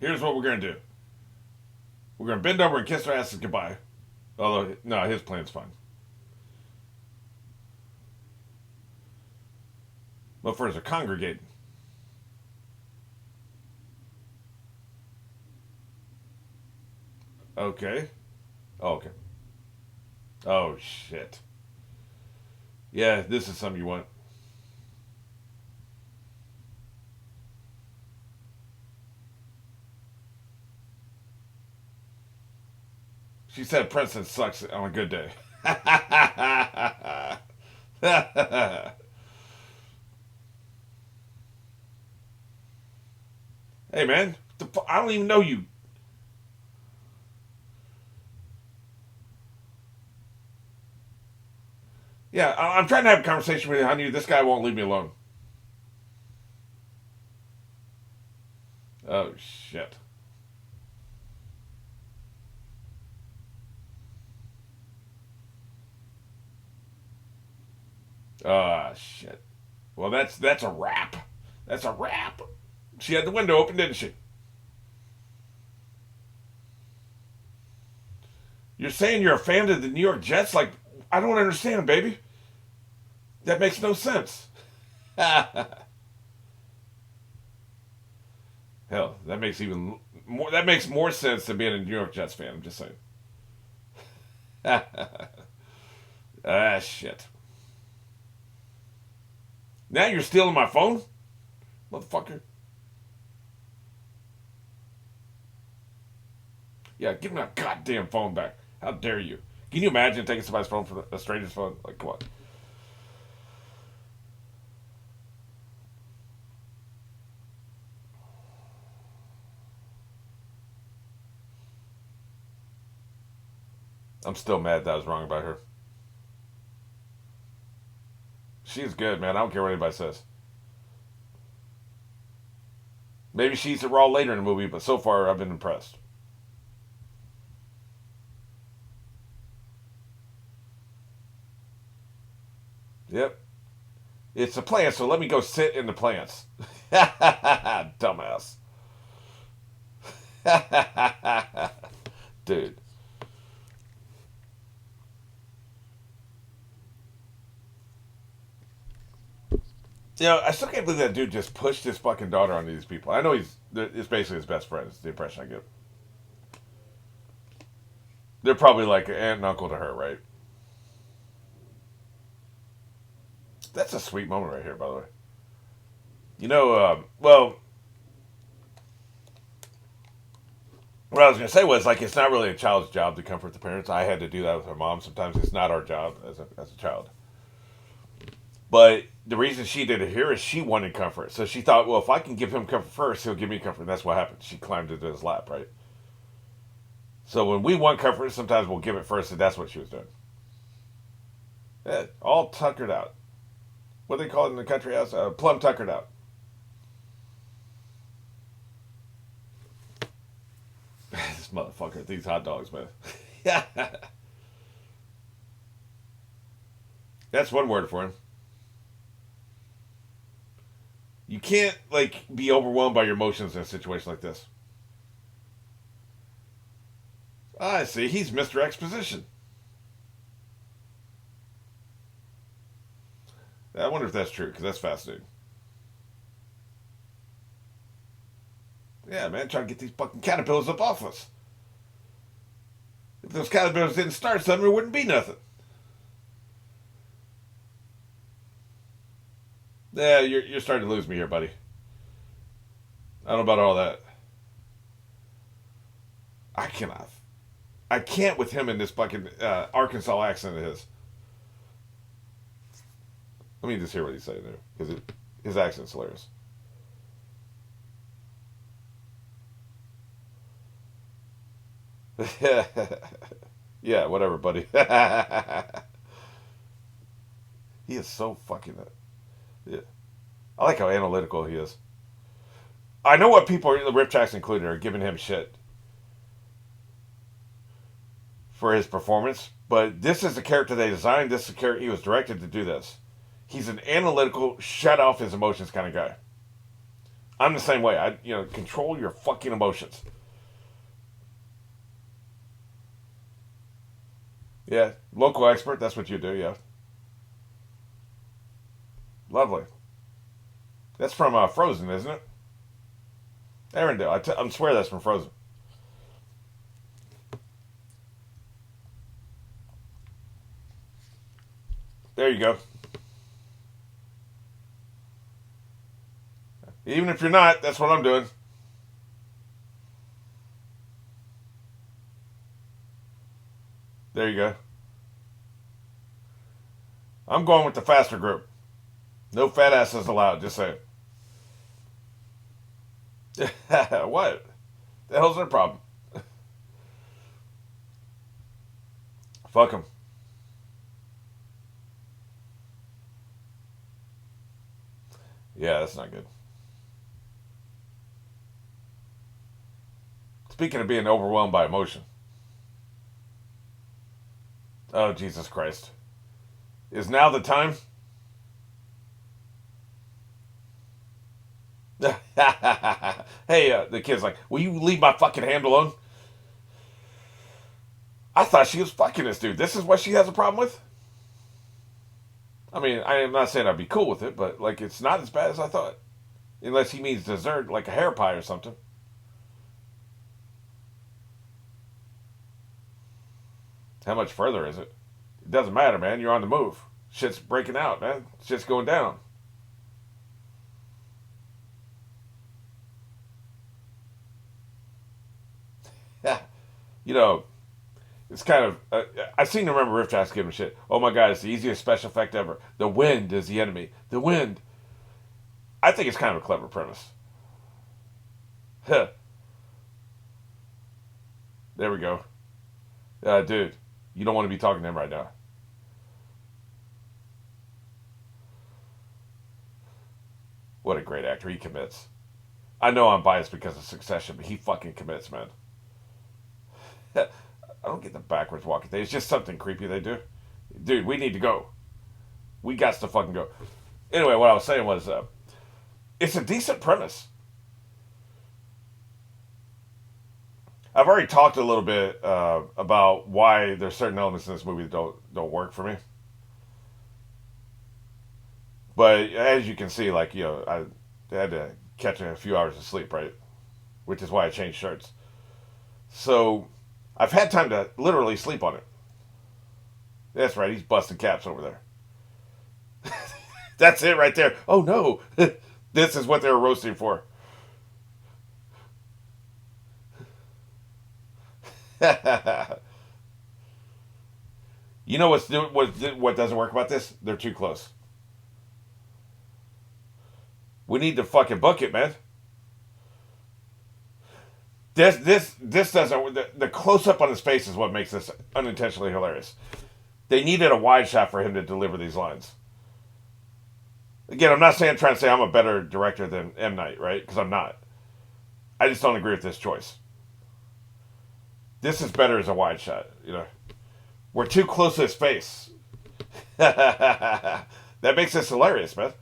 Here's what we're going to do. We're going to bend over and kiss our asses goodbye. Although, no, his plan's fine. Motherfuckers are congregating. Okay. Oh, okay. Oh, shit. Yeah, this is something you want. She said Princeton sucks on a good day. Hey, man. I don't even know you. Yeah, I'm trying to have a conversation with you, honey. This guy won't leave me alone. Oh, shit. Ah, shit. Well, that's a wrap. That's a wrap. She had the window open, didn't she? You're saying you're a fan of the New York Jets? Like, I don't understand, baby. That makes no sense. Hell, that makes even more. That makes more sense than being a New York Jets fan. I'm just saying. Shit. Now you're stealing my phone, motherfucker. Yeah, give me my goddamn phone back. How dare you? Can you imagine taking somebody's phone from a stranger's phone? Like, come on. I'm still mad that I was wrong about her. She's good, man. I don't care what anybody says. Maybe she's a raw later in the movie, but so far I've been impressed. Yep. It's a plant, so let me go sit in the plants. Dumbass. Dude. You know, I still can't believe that dude just pushed his fucking daughter onto these people. I know it's basically his best friend. It's the impression I get. They're probably like an aunt and uncle to her, right? That's a sweet moment right here, by the way. You know, well, what I was going to say was, like, it's not really a child's job to comfort the parents. I had to do that with her mom. Sometimes it's not our job as a child. But the reason she did it here is she wanted comfort. So she thought, well, if I can give him comfort first, he'll give me comfort. And that's what happened. She climbed into his lap, right? So when we want comfort, sometimes we'll give it first, and that's what she was doing. Yeah, all tuckered out. What do they call it in the country house? Plum tuckered out. This motherfucker, these hot dogs, man. Yeah. That's one word for him. You can't, like, be overwhelmed by your emotions in a situation like this. I see. He's Mr. Exposition. I wonder if that's true, because that's fascinating. Yeah, man, trying to get these fucking caterpillars up off us. If those caterpillars didn't start something, there wouldn't be nothing. Yeah, you're starting to lose me here, buddy. I don't know about all that. I cannot. I can't with him in this fucking Arkansas accent of his. Let me just hear what he's saying there, because his accent's hilarious. Yeah, whatever, buddy. He is so fucking. Yeah. I like how analytical he is. I know what people, the Rip Tracks included, are giving him shit for his performance, but this is the character they designed. This is the character he was directed to do this. He's an analytical, shut off his emotions kind of guy. I'm the same way. Control your fucking emotions. Yeah, local expert. That's what you do. Yeah, lovely. That's from Frozen, isn't it? Arendelle. I swear that's from Frozen. There you go. Even if you're not, that's what I'm doing. There you go. I'm going with the faster group. No fat asses allowed, just saying. What? The hell's their problem? Fuck them. Yeah, that's not good. Speaking of being overwhelmed by emotion. Oh, Jesus Christ. Is now the time? Hey, the kid's like, will you leave my fucking hand alone? I thought she was fucking this dude. This is what she has a problem with? I mean, I am not saying I'd be cool with it, but, like, it's not as bad as I thought. Unless he means dessert, like a hair pie or something. How much further is it? It doesn't matter, man. You're on the move. Shit's breaking out, man. Shit's going down. You know, it's kind of... I seem to remember Riff Trax giving shit. Oh my god, it's the easiest special effect ever. The wind is the enemy. The wind. I think it's kind of a clever premise. Huh. There we go. Dude, you don't want to be talking to him right now. What a great actor. He commits. I know I'm biased because of Succession, but he fucking commits, man. I don't get the backwards walking thing. It's just something creepy they do. Dude, we need to go. We got to fucking go. Anyway, what I was saying was, it's a decent premise. I've already talked a little bit about why there's certain elements in this movie that don't work for me. But as you can see, like, you know, I had to catch a few hours of sleep, right? Which is why I changed shirts. So I've had time to literally sleep on it. That's right, he's busting caps over there. That's it right there. Oh no, this is what they were roasting for. You know what doesn't work about this? They're too close. We need to fucking book it, man. This doesn't. The close up on his face is what makes this unintentionally hilarious. They needed a wide shot for him to deliver these lines. Again, I'm not trying to say I'm a better director than M. Night, right? Because I'm not. I just don't agree with this choice. This is better as a wide shot, you know. We're too close to his face. That makes this hilarious, man.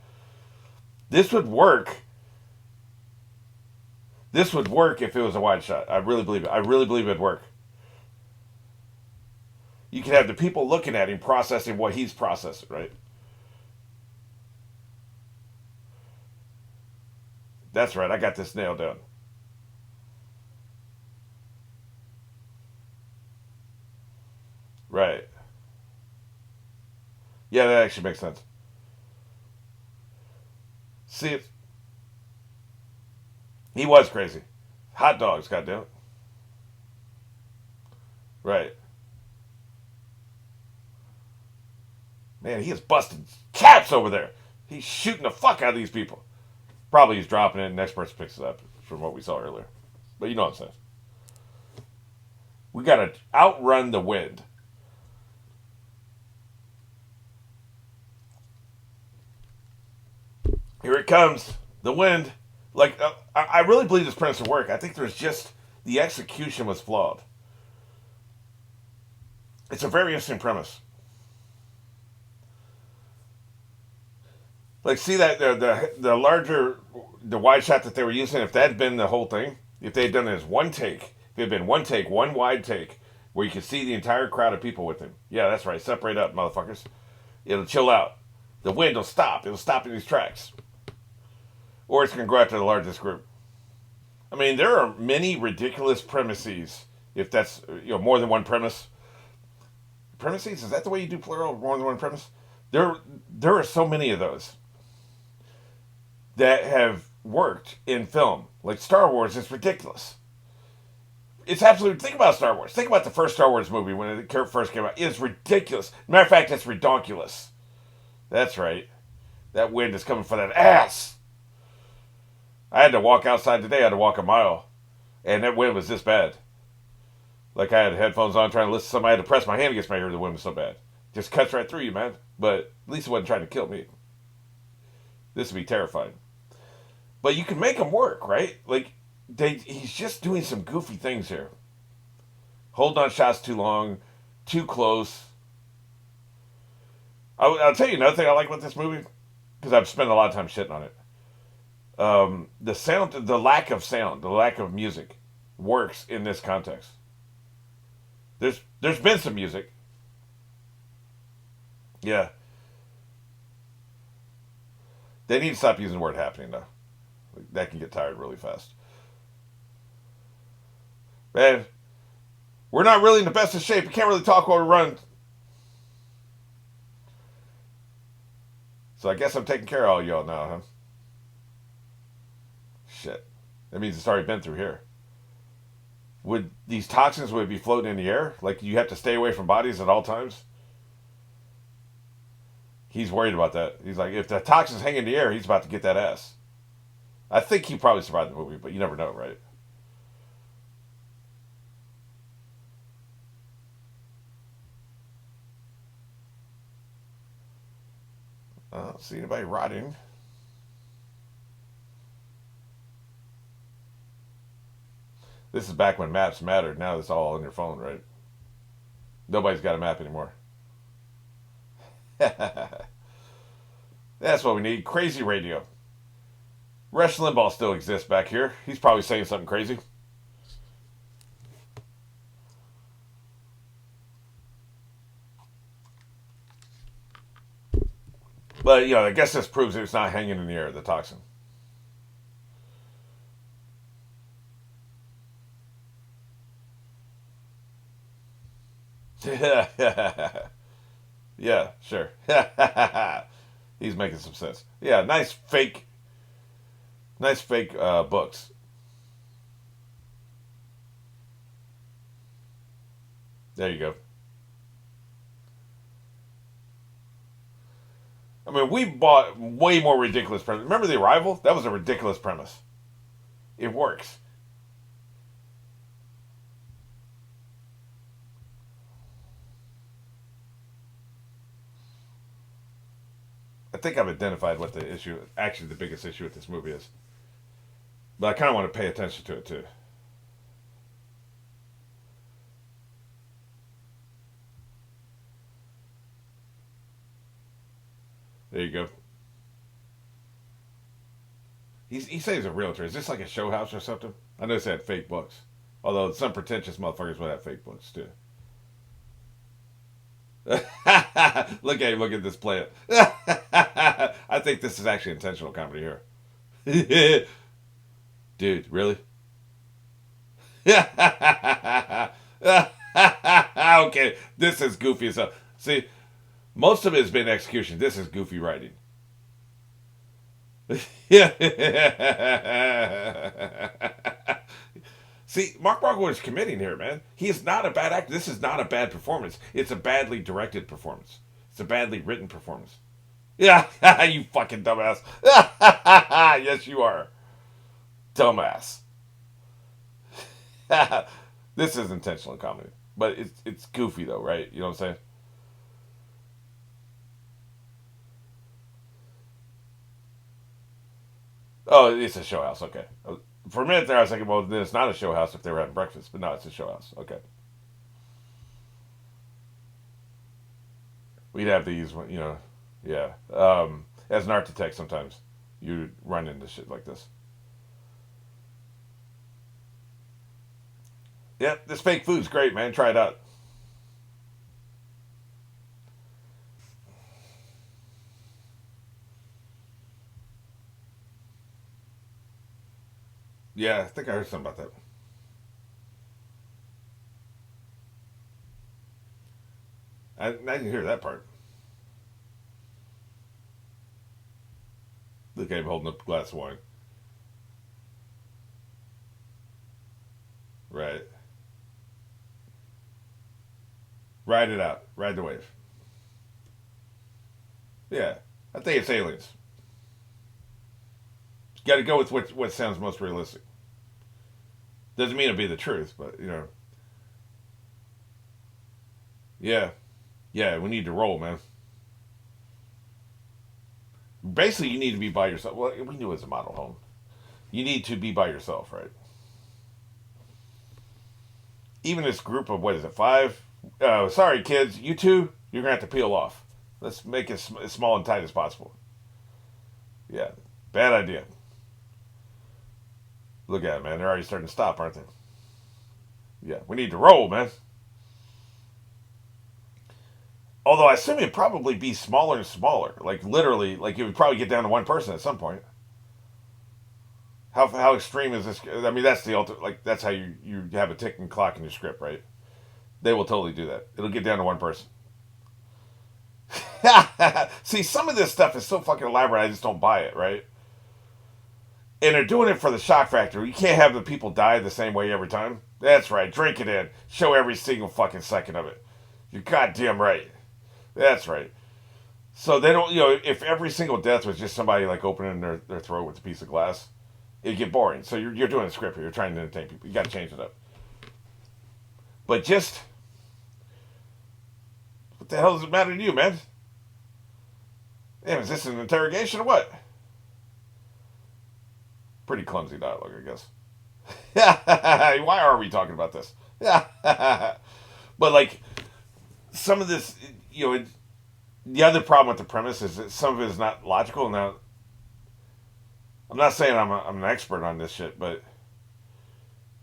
This would work. This would work if it was a wide shot. I really believe it. I really believe it'd work. You can have the people looking at him processing what he's processing, right? That's right. I got this nailed down. Right. Yeah, that actually makes sense. See, he was crazy. Hot dogs, goddamn it. Right. Man, he is busting caps over there. He's shooting the fuck out of these people. Probably he's dropping it and the next person picks it up from what we saw earlier. But you know what I'm saying. We gotta outrun the wind. Here it comes. The wind. Like, I really believe this premise will work. I think there's just... the execution was flawed. It's a very interesting premise. Like, see that the larger... the wide shot that they were using, if that had been the whole thing, if they had done it as one take, if it had been one take, one wide take, where you could see the entire crowd of people with him. Yeah, that's right. Separate up, motherfuckers. It'll chill out. The wind will stop. It'll stop in these tracks. Or it's going to go after the largest group. I mean, there are many ridiculous premises, if that's, you know, more than one premise. Premises? Is that the way you do plural? More than one premise? There are so many of those that have worked in film. Like Star Wars is ridiculous. It's absolutely... think about Star Wars. Think about the first Star Wars movie when it first came out. It's ridiculous. Matter of fact, it's redonkulous. That's right. That wind is coming for that ass. I had to walk outside today. I had to walk a mile. And that wind was this bad. Like, I had headphones on trying to listen to somebody. I had to press my hand against my ear. The wind was so bad. Just cuts right through you, man. But at least it wasn't trying to kill me. This would be terrifying. But you can make them work, right? Like, he's just doing some goofy things here. Holding on shots too long. Too close. I'll tell you another thing I like about this movie. Because I've spent a lot of time shitting on it. The sound, the lack of sound, the lack of music works in this context. There's been some music. Yeah. They need to stop using the word happening, though. That can get tired really fast. Man, we're not really in the best of shape. We can't really talk while we're running. So I guess I'm taking care of all y'all now, huh? Shit. That means it's already been through here. Would these toxins would be floating in the air? Like you have to stay away from bodies at all times? He's worried about that. He's like, if the toxins hang in the air, he's about to get that ass. I think he probably survived the movie, but you never know, right? I don't see anybody rotting. This is back when maps mattered. Now it's all on your phone, right? Nobody's got a map anymore. That's what we need. Crazy radio. Rush Limbaugh still exists back here. He's probably saying something crazy. But, I guess this proves it's not hanging in the air, the toxin. Yeah, sure. He's making some sense. Yeah, nice fake books. There you go. I mean, we bought way more ridiculous premise. Remember The Arrival? That was a ridiculous premise. It works. I think I've identified what the issue, actually the biggest issue with this movie is. But I kind of want to pay attention to it too. There you go. He says he's a realtor. Is this like a show house or something? I know they had fake books. Although some pretentious motherfuckers would have fake books too. Look at him, look at this plant. I think this is actually intentional comedy here. Dude, really? Okay, this is goofy as hell. See, most of it has been execution. This is goofy writing. Yeah. See, Mark Wahlberg is committing here, man. He is not a bad actor. This is not a bad performance. It's a badly directed performance. It's a badly written performance. Yeah, you fucking dumbass. Yes, you are. Dumbass. This is intentional comedy. But it's goofy, though, right? You know what I'm saying? Oh, it's a show house. Okay. For a minute there, I was thinking, well, then it's not a show house if they were having breakfast. But no, it's a show house. Okay. We'd have these, yeah. As an architect, sometimes you run into shit like this. Yep, this fake food's great, man. Try it out. Yeah, I think I heard something about that. I didn't hear that part. Look at him holding up a glass of wine. Right. Ride it out. Ride the wave. Yeah. I think it's aliens. Got to go with what sounds most realistic. Doesn't mean it'll be the truth, but yeah, yeah. We need to roll, man. Basically, you need to be by yourself. Well, we knew it was a model home. You need to be by yourself, right? Even this group of what is it, five? Sorry, kids, you two, you're gonna have to peel off. Let's make it as small and tight as possible. Yeah, bad idea. Look at it, man. They're already starting to stop, aren't they? Yeah, we need to roll, man. Although I assume it'd probably be smaller and smaller. Like literally, like it would probably get down to one person at some point. How extreme is this? I mean, that's the ultimate. Like that's how you have a ticking clock in your script, right? They will totally do that. It'll get down to one person. See, some of this stuff is so fucking elaborate. I just don't buy it, right? And they're doing it for the shock factor. You can't have the people die the same way every time. That's right. Drink it in. Show every single fucking second of it. You're goddamn right. That's right. So they don't, if every single death was just somebody like opening their throat with a piece of glass, it'd get boring. So you're doing a script here. You're trying to entertain people. You got to change it up. But just, what the hell does it matter to you, man? Damn, is this an interrogation or what? Pretty clumsy dialogue, I guess. Why are we talking about this? But like, some of this, the other problem with the premise is that some of it is not logical. Now, I'm not saying I'm an expert on this shit, but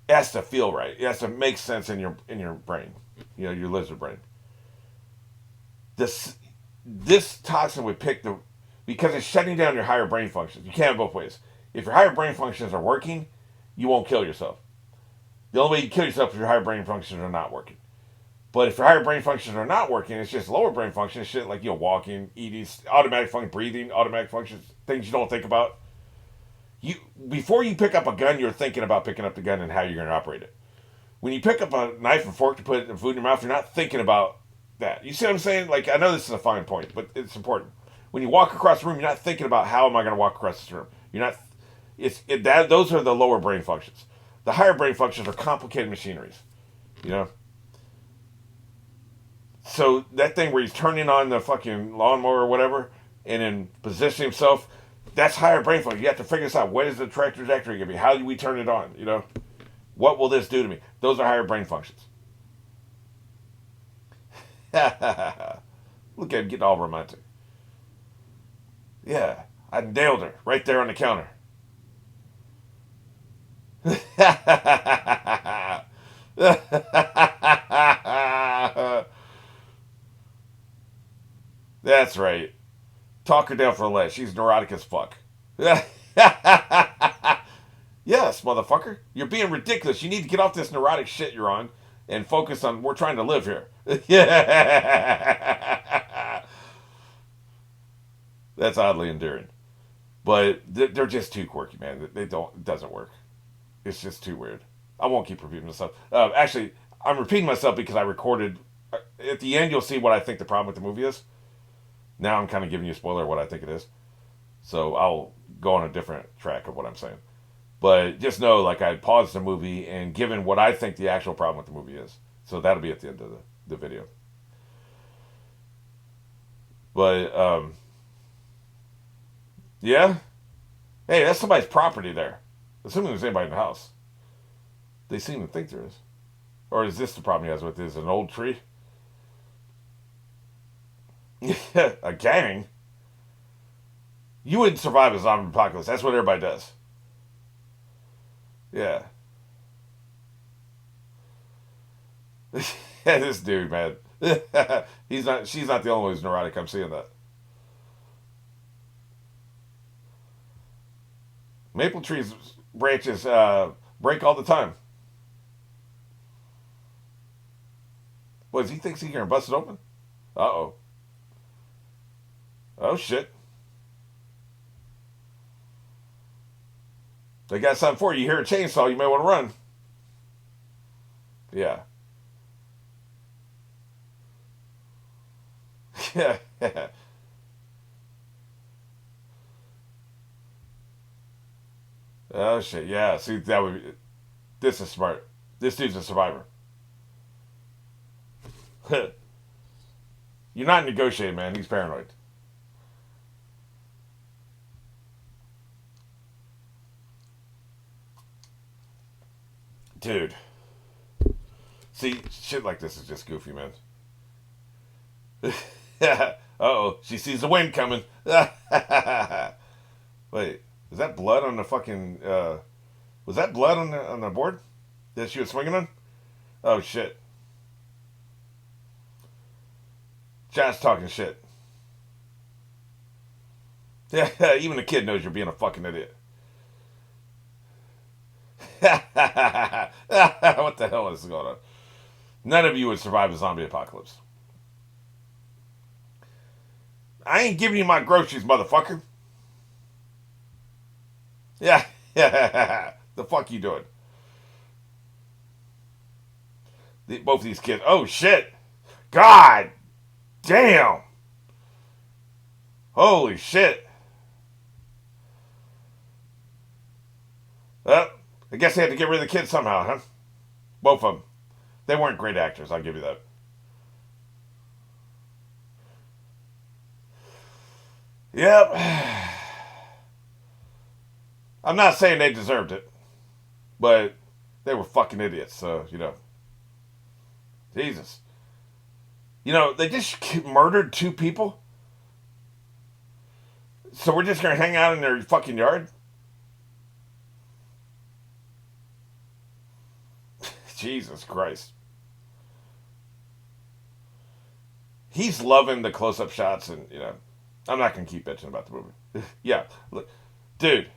it has to feel right. It has to make sense in your brain, your lizard brain. This toxin would because it's shutting down your higher brain functions. You can't have both ways. If your higher brain functions are working, you won't kill yourself. The only way you kill yourself is if your higher brain functions are not working. But if your higher brain functions are not working, it's just lower brain functions, shit like walking, eating, automatic function, breathing, automatic functions, things you don't think about. Before you pick up a gun, you're thinking about picking up the gun and how you're going to operate it. When you pick up a knife and fork to put food in your mouth, you're not thinking about that. You see what I'm saying? Like, I know this is a fine point, but it's important. When you walk across the room, you're not thinking about how am I going to walk across this room. You're not. Those are the lower brain functions. The higher brain functions are complicated machineries. So that thing where he's turning on the fucking lawnmower or whatever, and then positioning himself, that's higher brain function. You have to figure this out. What is the trajectory going to be? How do we turn it on? What will this do to me? Those are higher brain functions. Look at him getting all romantic. Yeah, I nailed her right there on the counter. That's right. Talk her down for a ledge. She's neurotic as fuck. Yes, motherfucker. You're being ridiculous. You need to get off this neurotic shit you're on and focus on we're trying to live here. That's oddly endearing. But they're just too quirky, man. It doesn't work. It's just too weird. I won't keep repeating myself. Actually, I'm repeating myself because I recorded. At the end, you'll see what I think the problem with the movie is. Now I'm kind of giving you a spoiler of what I think it is. So I'll go on a different track of what I'm saying. But just know, like, I paused the movie and given what I think the actual problem with the movie is. So that'll be at the end of the video. But, yeah. Hey, that's somebody's property there. Assuming there's anybody in the house. They seem to think there is. Or is this the problem he has with this? An old tree? A gang? You wouldn't survive a zombie apocalypse. That's what everybody does. Yeah. Yeah, this dude, man. She's not the only one who's neurotic. I'm seeing that. Maple trees branches break all the time. What, does he think he's gonna bust it open? Uh-oh. Oh, shit. They got something for you. You hear a chainsaw, you may want to run. Yeah. Yeah. Oh, shit. Yeah. See, that would be... This is smart. This dude's a survivor. You're not negotiating, man. He's paranoid. Dude. See, shit like this is just goofy, man. Uh-oh. She sees the wind coming. Wait. Is that blood on the fucking... was that blood on the board that she was swinging on? Oh, shit. Just talking shit. Yeah, even the kid knows you're being a fucking idiot. What the hell is going on? None of you would survive a zombie apocalypse. I ain't giving you my groceries, motherfucker. Yeah, the fuck you doing? Both of these kids. Oh shit! God damn! Holy shit! I guess they had to get rid of the kids somehow, huh? Both of them. They weren't great actors, I'll give you that. Yep. I'm not saying they deserved it, but they were fucking idiots, so, you know. Jesus. You know, they just murdered 2 people? So we're just gonna hang out in their fucking yard? Jesus Christ. He's loving the close-up shots, and, you know, I'm not gonna keep bitching about the movie. Yeah, look, dude.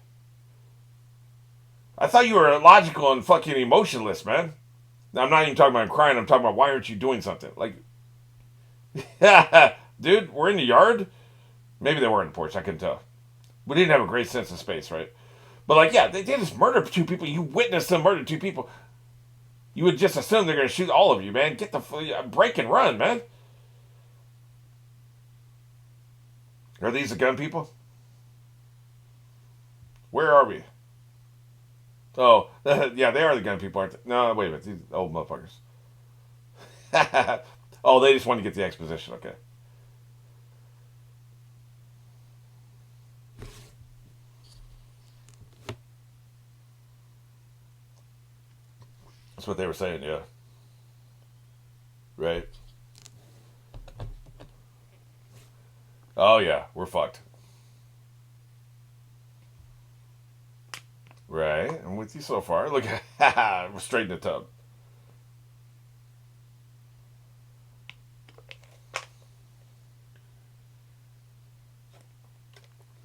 I thought you were logical and fucking emotionless, man. Now, I'm not even talking about crying. I'm talking about why aren't you doing something? Like, dude, we're in the yard. Maybe they were in the porch. I couldn't tell. We didn't have a great sense of space, right? But like, yeah, they just murdered 2 people. You witnessed them murder 2 people. You would just assume they're going to shoot all of you, man. Get the break and run, man. Are these the gun people? Where are we? Oh, yeah, they are the gun people, aren't they? No, wait a minute. These old motherfuckers. Oh, they just want to get the exposition. Okay. That's what they were saying, yeah. Right. Oh, yeah, we're fucked. Right, I'm with you so far. Look, we're straight in the tub.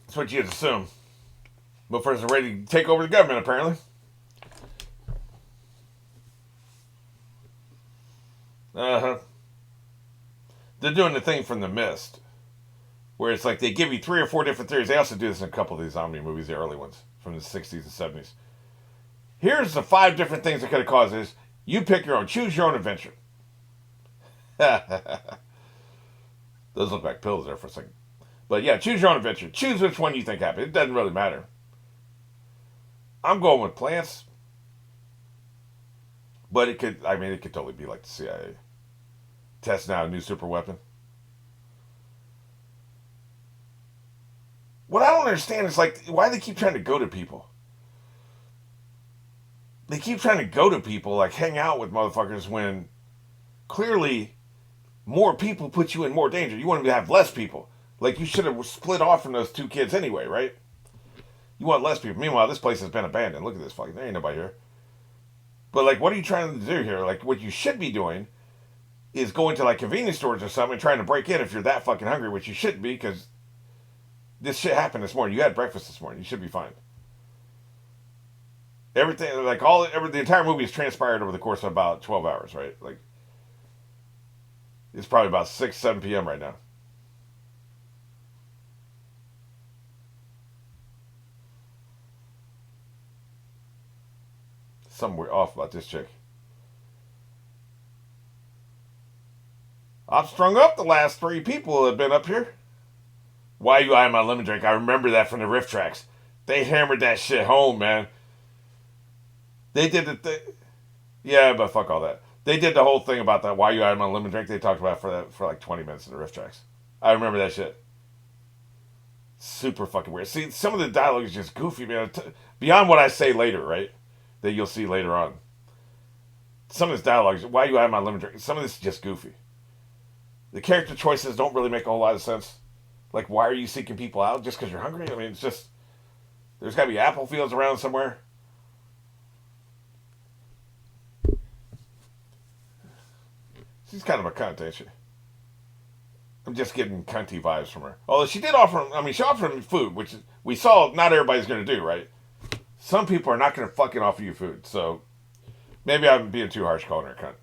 That's what you'd assume. But first, they're ready to take over the government, apparently. Uh-huh. They're doing the thing from The Mist, where it's like they give you 3 or 4 different theories. They also do this in a couple of these zombie movies, the early ones, from the 60s and 70s. Here's the 5 different things that could have caused this. You pick your own. Choose your own adventure. Those look like pills there for a second. But yeah, choose your own adventure. Choose which one you think happened. It doesn't really matter. I'm going with plants. But it could totally be like the CIA. Testing out a new super weapon. What I don't understand is like why they keep trying to go to people. They keep trying to go to people, like hang out with motherfuckers when clearly more people put you in more danger. You want to have less people. Like you should have split off from those 2 kids anyway, right? You want less people. Meanwhile, this place has been abandoned. Look at this fucking, there ain't nobody here. But like, what are you trying to do here? Like, what you should be doing is going to like convenience stores or something and trying to break in if you're that fucking hungry, which you shouldn't be because this shit happened this morning. You had breakfast this morning. You should be fine. Everything, like the entire movie has transpired over the course of about 12 hours, right? Like, it's probably about 6, 7 p.m. right now. Something off about this chick. I've strung up the last 3 people that have been up here. Why you eyeing my lemon drink? I remember that from the riff tracks. They hammered that shit home, man. They did the thing. Yeah, but fuck all that. They did the whole thing about that. Why you eyeing my lemon drink? They talked about for like 20 minutes in the riff tracks. I remember that shit. Super fucking weird. See, some of the dialogue is just goofy, man. Beyond what I say later, right? That you'll see later on. Some of this dialogue is, why you eyeing my lemon drink? Some of this is just goofy. The character choices don't really make a whole lot of sense. Like, why are you seeking people out? Just because you're hungry? I mean, it's just... There's got to be apple fields around somewhere. She's kind of a cunt, ain't she? I'm just getting cunty vibes from her. Although she did offer him, I mean, she offered him food, which we saw not everybody's going to do, right? Some people are not going to fucking offer you food, so maybe I'm being too harsh calling her a cunt.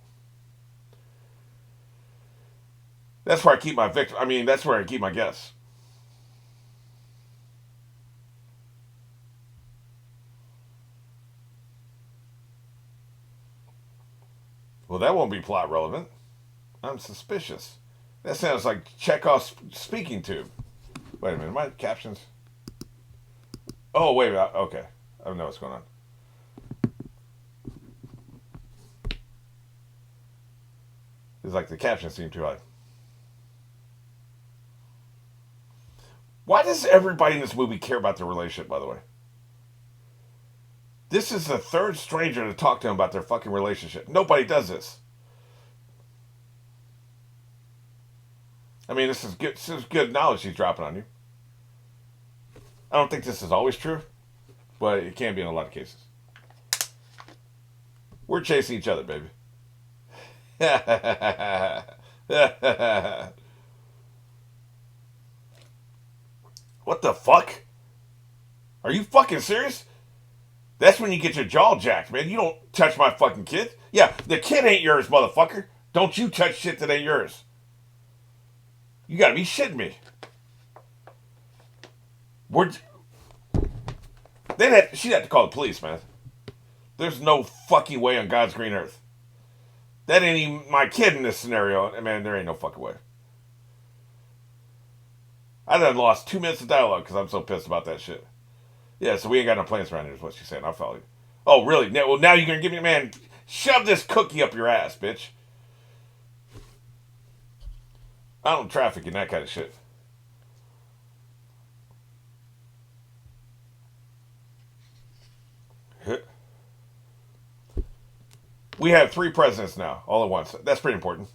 That's where I keep my victim. I mean, that's where I keep my guests. Well, that won't be plot relevant. I'm suspicious. That sounds like Chekhov's speaking tube. Wait a minute, my captions. Oh, wait, okay. I don't know what's going on. It's like the captions seem too high. Why does everybody in this movie care about their relationship, by the way? This is the third stranger to talk to him about their fucking relationship. Nobody does this. I mean, this is good knowledge he's dropping on you. I don't think this is always true, but it can be in a lot of cases. We're chasing each other, baby. What the fuck? Are you fucking serious? That's when you get your jaw jacked, man. You don't touch my fucking kid. Yeah, the kid ain't yours, motherfucker. Don't you touch shit that ain't yours. You gotta be shitting me. She'd have to call the police, man. There's no fucking way on God's green earth. That ain't even my kid in this scenario. Man, there ain't no fucking way. I done lost 2 minutes of dialogue because I'm so pissed about that shit. Yeah, so we ain't got no plans around here is what she's saying. I'll follow you. Oh, really? Well, now you're going to give me, man, shove this cookie up your ass, bitch. I don't traffic in that kind of shit. We have 3 presidents now, all at once. That's pretty important.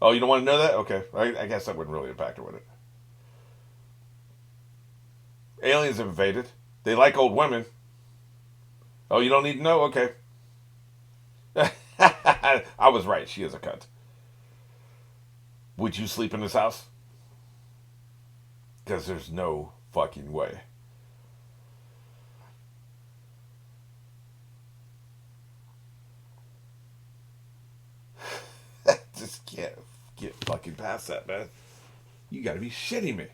Oh, you don't want to know that? Okay. I guess that wouldn't really impact her, would it? Aliens have invaded. They like old women. Oh, you don't need to know? Okay. I was right. She is a cunt. Would you sleep in this house? Because there's no fucking way. Just can't get fucking past that, man. You gotta be shitting me.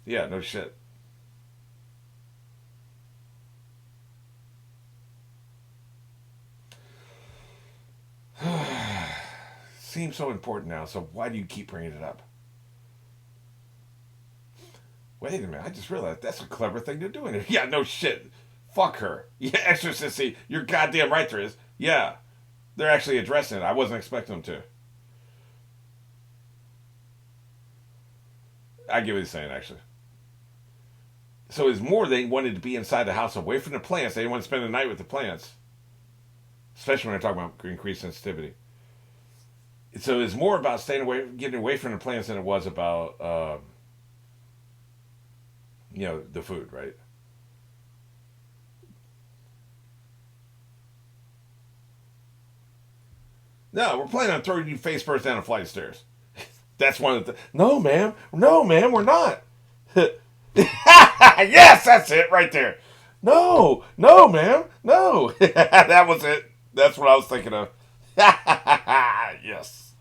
Yeah, no shit. Seems so important now, so why do you keep bringing it up? Wait a minute, I just realized that's a clever thing to do in here. Yeah, no shit. Fuck her. Yeah, exorcisty. You're goddamn right there is. Yeah. They're actually addressing it. I wasn't expecting them to. I get what he's saying, actually. So it's more they wanted to be inside the house away from the plants. They didn't want to spend the night with the plants. Especially when they're talking about increased sensitivity. So it's more about staying away, getting away from the plants than it was about, the food, right? No, we're planning on throwing you face first down a flight of stairs. That's one of the... No, ma'am, we're not. Yes, that's it right there. No, ma'am, no. That was it. That's what I was thinking of. Yes.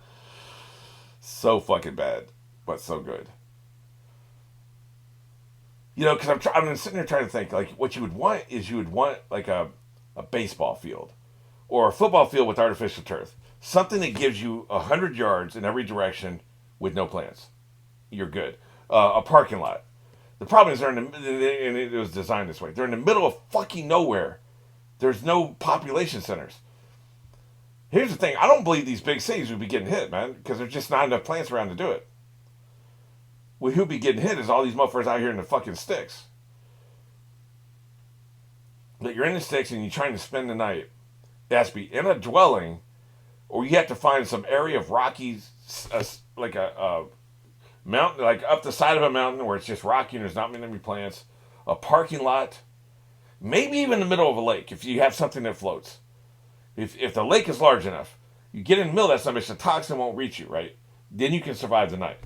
So fucking bad, but so good. Because I'm sitting there trying to think, like, what you would want is like a baseball field or a football field with artificial turf. Something that gives you 100 yards in every direction with no plants. You're good. A parking lot. The problem is and it was designed this way. They're in the middle of fucking nowhere. There's no population centers. Here's the thing. I don't believe these big cities would be getting hit, man, because there's just not enough plants around to do it. Well, who'd be getting hit is all these motherfuckers out here in the fucking sticks. But you're in the sticks and you're trying to spend the night. It has to be in a dwelling, or you have to find some area of rocky, like a mountain, like up the side of a mountain where it's just rocky and there's not many plants. A parking lot Maybe even in the middle of a lake if you have something that floats. If the lake is large enough, you get in the middle of that bitch, the toxin won't reach you, right? Then you can survive the night.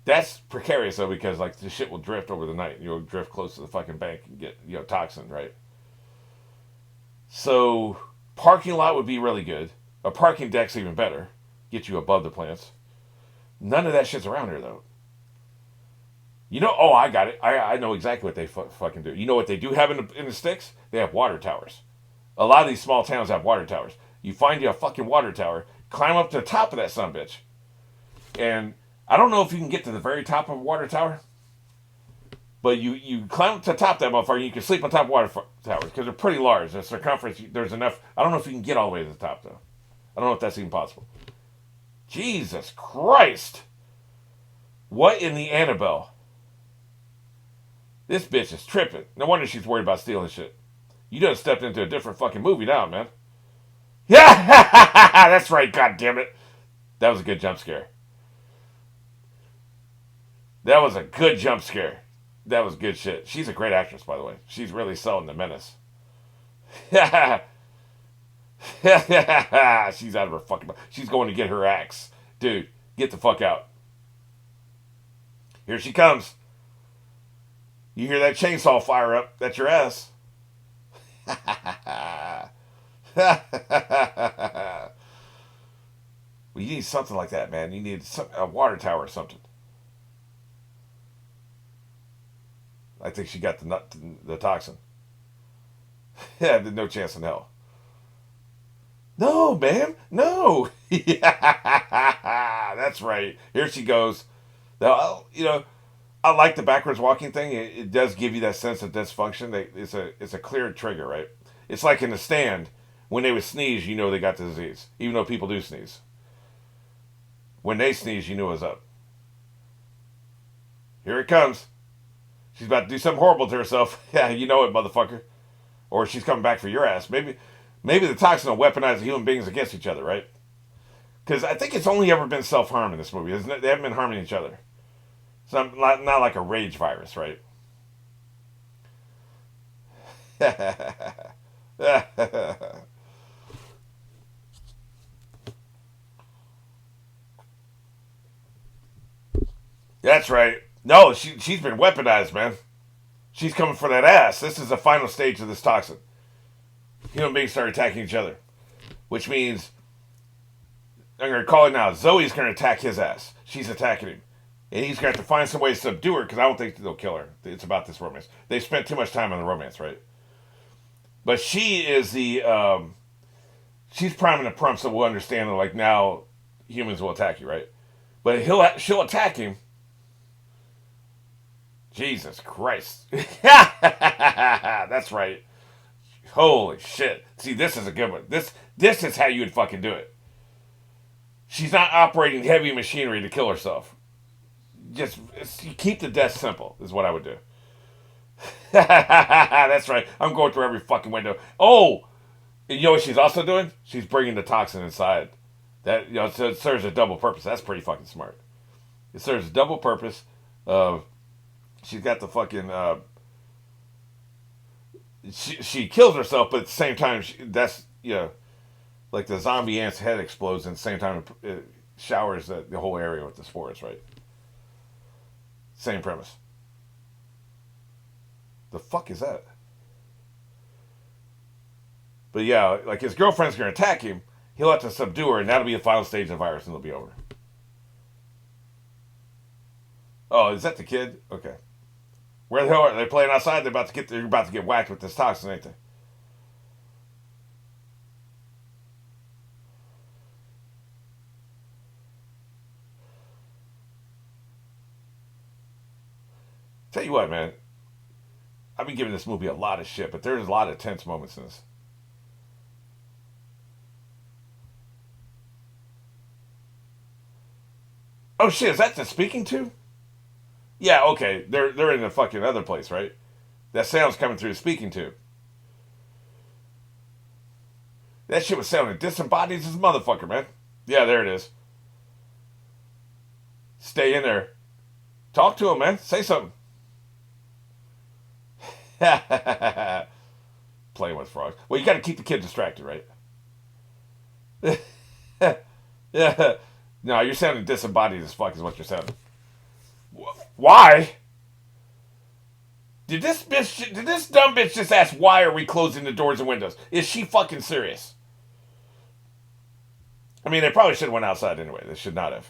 That's precarious though, because like the shit will drift over the night. You'll drift close to the fucking bank and get toxin, right? So parking lot would be really good. A parking deck's even better. Get you above the plants. None of that shit's around here though. Oh, I got it. I know exactly what they fucking do. You know what they do have in the sticks? They have water towers. A lot of these small towns have water towers. You find you a fucking water tower, climb up to the top of that sumbitch, and I don't know if you can get to the very top of a water tower, but you climb up to the top of that motherfucker, and you can sleep on top of water towers because they're pretty large. The circumference, there's enough. I don't know if you can get all the way to the top though. I don't know if that's even possible. Jesus Christ! What in the Annabelle? This bitch is tripping. No wonder she's worried about stealing shit. You done stepped into a different fucking movie now, man. Yeah, that's right. God damn it, that was a good jump scare. That was a good jump scare. That was good shit. She's a great actress, by the way. She's really selling the menace. She's out of her fucking. She's going to get her axe, dude. Get the fuck out. Here she comes. You hear that chainsaw fire up? That's your ass. Well, you need something like that, man. You need a water tower or something. I think she got the toxin. Yeah, no chance in hell. No, man, no. Yeah, that's right. Here she goes. Now, I like the backwards walking thing. It does give you that sense of dysfunction. It's a clear trigger, right? It's like in the Stand, when they would sneeze, you know they got the disease, even though people do sneeze. When they sneeze, you know what's up. Here it comes. She's about to do something horrible to herself. Yeah, you know it, motherfucker. Or she's coming back for your ass. Maybe the toxin will weaponize human beings against each other, right? Because I think it's only ever been self-harm in this movie. They haven't been harming each other. It's not like a rage virus, right? That's right. No, she's been weaponized, man. She's coming for that ass. This is the final stage of this toxin. Human beings start attacking each other. Which means, I'm going to call it now, Zoe's going to attack his ass. She's attacking him. And he's going to have to find some way to subdue her, because I don't think they'll kill her. It's about this romance. They spent too much time on the romance, right? But she is she's priming the pump, so we'll understand that, like, now humans will attack you, right? But she'll attack him. Jesus Christ. That's right. Holy shit. See, this is a good one. This is how you would fucking do it. She's not operating heavy machinery to kill herself. Just keep the death simple is what I would do. That's right. I'm going through every fucking window. Oh, you know what she's also doing? She's bringing the toxin inside. That so it serves a double purpose. That's pretty fucking smart. It serves a double purpose of she's got the fucking she kills herself, but at the same time that's like the zombie ant's head explodes, and at the same time it showers the whole area with the spores, right? Same premise. The fuck is that? But yeah, like his girlfriend's gonna attack him. He'll have to subdue her, and that'll be the final stage of the virus, and it'll be over. Oh, is that the kid? Okay. Where the hell are they playing outside? They're about to get whacked with this toxin, ain't they? Tell you what, man. I've been giving this movie a lot of shit, but there's a lot of tense moments in this. Oh shit, is that the speaking to? Yeah, okay. They're in the fucking other place, right? That sound's coming through the speaking tube. That shit was sounding disembodied as a motherfucker, man. Yeah, there it is. Stay in there. Talk to him, man. Say something. playing with frogs. Well, you got to keep the kid distracted, right? Yeah. No, you're sounding disembodied as fuck is what you're sounding. Why? Did this dumb bitch just ask why are we closing the doors and windows? Is she fucking serious? I mean, they probably should have went outside anyway. They should not have.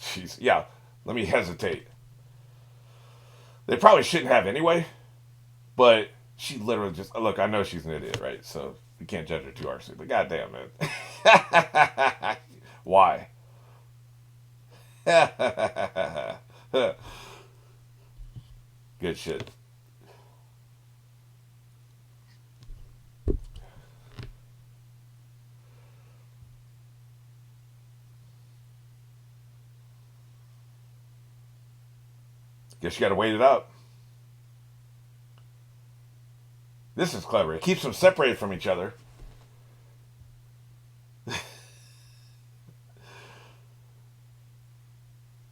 Jeez. Yeah, let me hesitate. They probably shouldn't have anyway, but she literally just... Look, I know she's an idiot, right? So we can't judge her too harshly, but goddamn, man. Why? Good shit. Guess you gotta wait it out. This is clever. It keeps them separated from each other.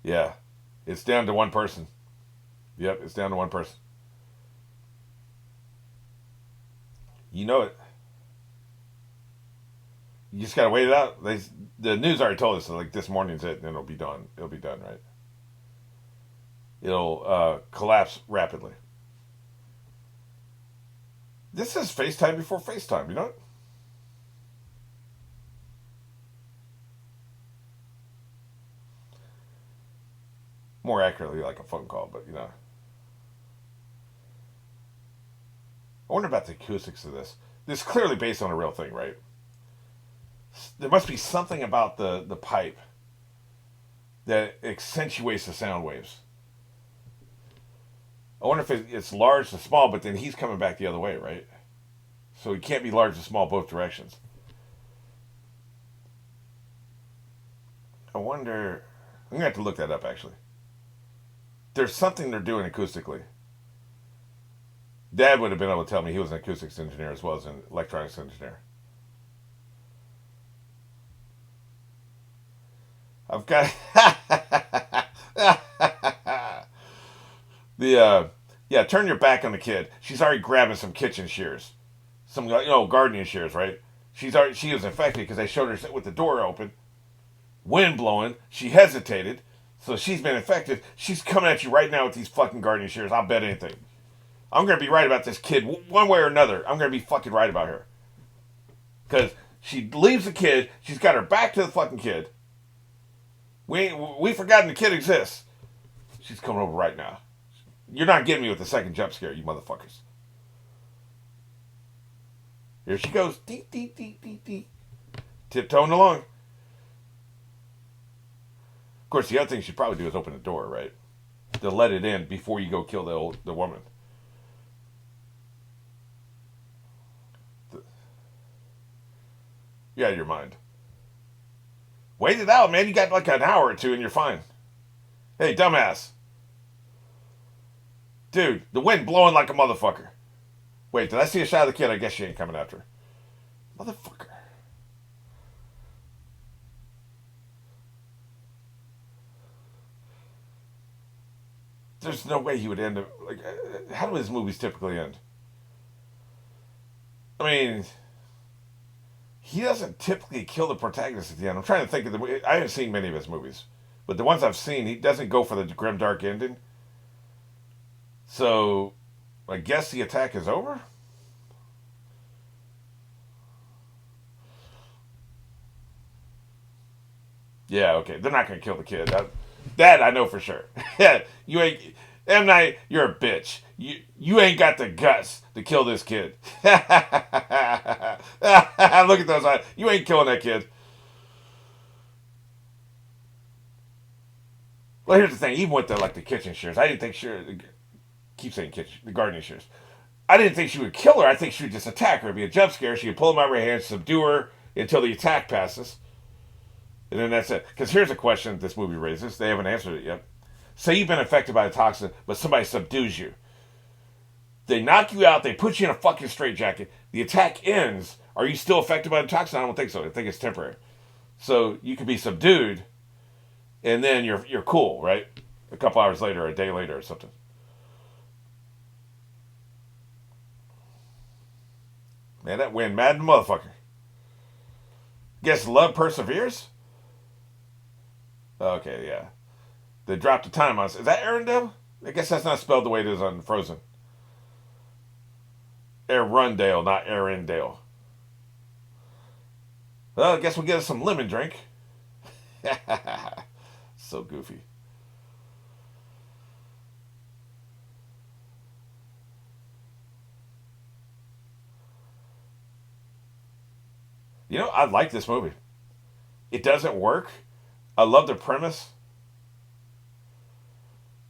Yeah. It's down to one person. Yep, it's down to one person. You know it. You just gotta wait it out. The news already told us that, like, this morning's it, and then it'll be done. It'll be done, right? It'll collapse rapidly. This is FaceTime before FaceTime, you know what? More accurately, like a phone call, but you know. I wonder about the acoustics of this. This is clearly based on a real thing, right? There must be something about the pipe that accentuates the sound waves. I wonder if it's large to small, but then he's coming back the other way, right? So it can't be large to small both directions. I wonder... I'm going to have to look that up, actually. There's something they're doing acoustically. Dad would have been able to tell me. He was an acoustics engineer as well as an electronics engineer. I've got... Yeah, turn your back on the kid. She's already grabbing some kitchen shears. Some, gardening shears, right? She was infected because they showed her with the door open. Wind blowing. She hesitated. So she's been infected. She's coming at you right now with these fucking gardening shears. I'll bet anything. I'm going to be right about this kid one way or another. I'm going to be fucking right about her. Because she leaves the kid. She's got her back to the fucking kid. We've forgotten the kid exists. She's coming over right now. You're not getting me with the second jump scare, you motherfuckers. Here she goes. Dee, dee, dee, dee, dee. Tiptoeing along. Of course, the other thing you should probably do is open the door, right? To let it in before you go kill the woman. You're out of your mind. Wait it out, man. You got like an hour or two and you're fine. Hey, dumbass. Dude, the wind blowing like a motherfucker. Wait, did I see a shot of the kid? I guess she ain't coming after her. Motherfucker. There's no way he would end up... Like, how do his movies typically end? I mean... He doesn't typically kill the protagonist at the end. I'm trying to think of the... I haven't seen many of his movies. But the ones I've seen, he doesn't go for the grim, dark ending. So, I guess the attack is over? Yeah, okay. They're not going to kill the kid. That I know for sure. You ain't... M. Night, you're a bitch. You ain't got the guts to kill this kid. Look at those eyes. You ain't killing that kid. Well, here's the thing. Even with the kitchen shears, I didn't think keep saying kitchen, the gardening shears. I didn't think she would kill her. I think she would just attack her. It'd be a jump scare. She would pull them out of her hands, subdue her until the attack passes. And then that's it. Because here's a question this movie raises. They haven't answered it yet. Say you've been affected by a toxin, but somebody subdues you. They knock you out. They put you in a fucking straitjacket. The attack ends. Are you still affected by the toxin? I don't think so. I think it's temporary. So you could be subdued, and then you're cool, right? A couple hours later, or a day later, or something. Man, that wind mad motherfucker. Guess love perseveres? Okay, yeah. They dropped the time on us. Is that Arendelle? I guess that's not spelled the way it is on Frozen. Arundale, not Arendelle. Well, I guess we'll get us some lemon drink. So goofy. You know, I like this movie. It doesn't work. I love the premise.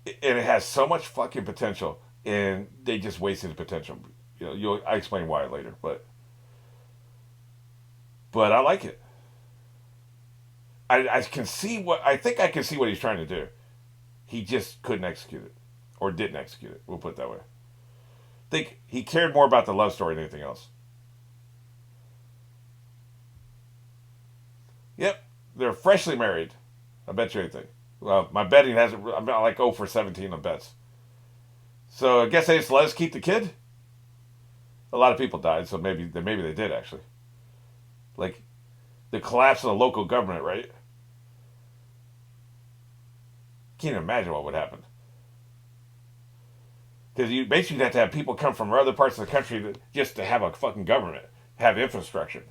And it has so much fucking potential. And they just wasted the potential. You know, I explain why later, but I like it. I can see what I think I can see what he's trying to do. He just couldn't execute it, or didn't execute it. We'll put it that way. I think he cared more about the love story than anything else. Yep, they're freshly married. I bet you anything. Well, my betting hasn't. I'm like 0 for 17 on bets. So I guess they just let us keep the kid. A lot of people died, so maybe they did actually. Like the collapse of the local government, right? Can't imagine what would happen. Because you basically have to have people come from other parts of the country just to have a fucking government, have infrastructure.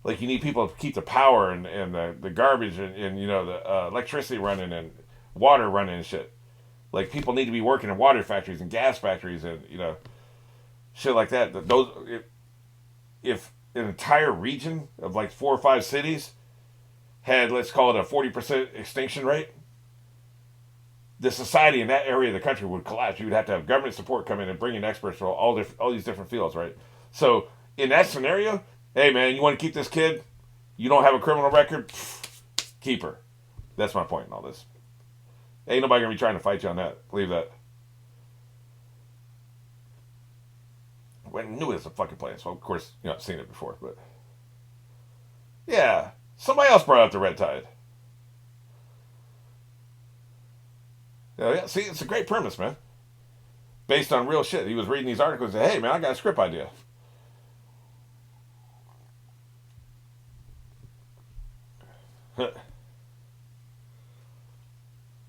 Like you need people to keep the power and the garbage and you know the electricity running and water running and shit. Like people need to be working in water factories and gas factories and you know shit like that. Those if an entire region of like 4 or 5 cities had, let's call it a 40% extinction rate, the society in that area of the country would collapse. You would have to have government support come in and bring in experts from all these different fields, right? So in that scenario, hey man, you want to keep this kid? You don't have a criminal record? Pfft, keep her. That's my point in all this. Ain't nobody gonna be trying to fight you on that. Believe that. I knew it was a fucking plan, so of course, you know, I've seen it before, but yeah. Somebody else brought up the red tide. Yeah, see, it's a great premise, man. Based on real shit. He was reading these articles and said, hey man, I got a script idea.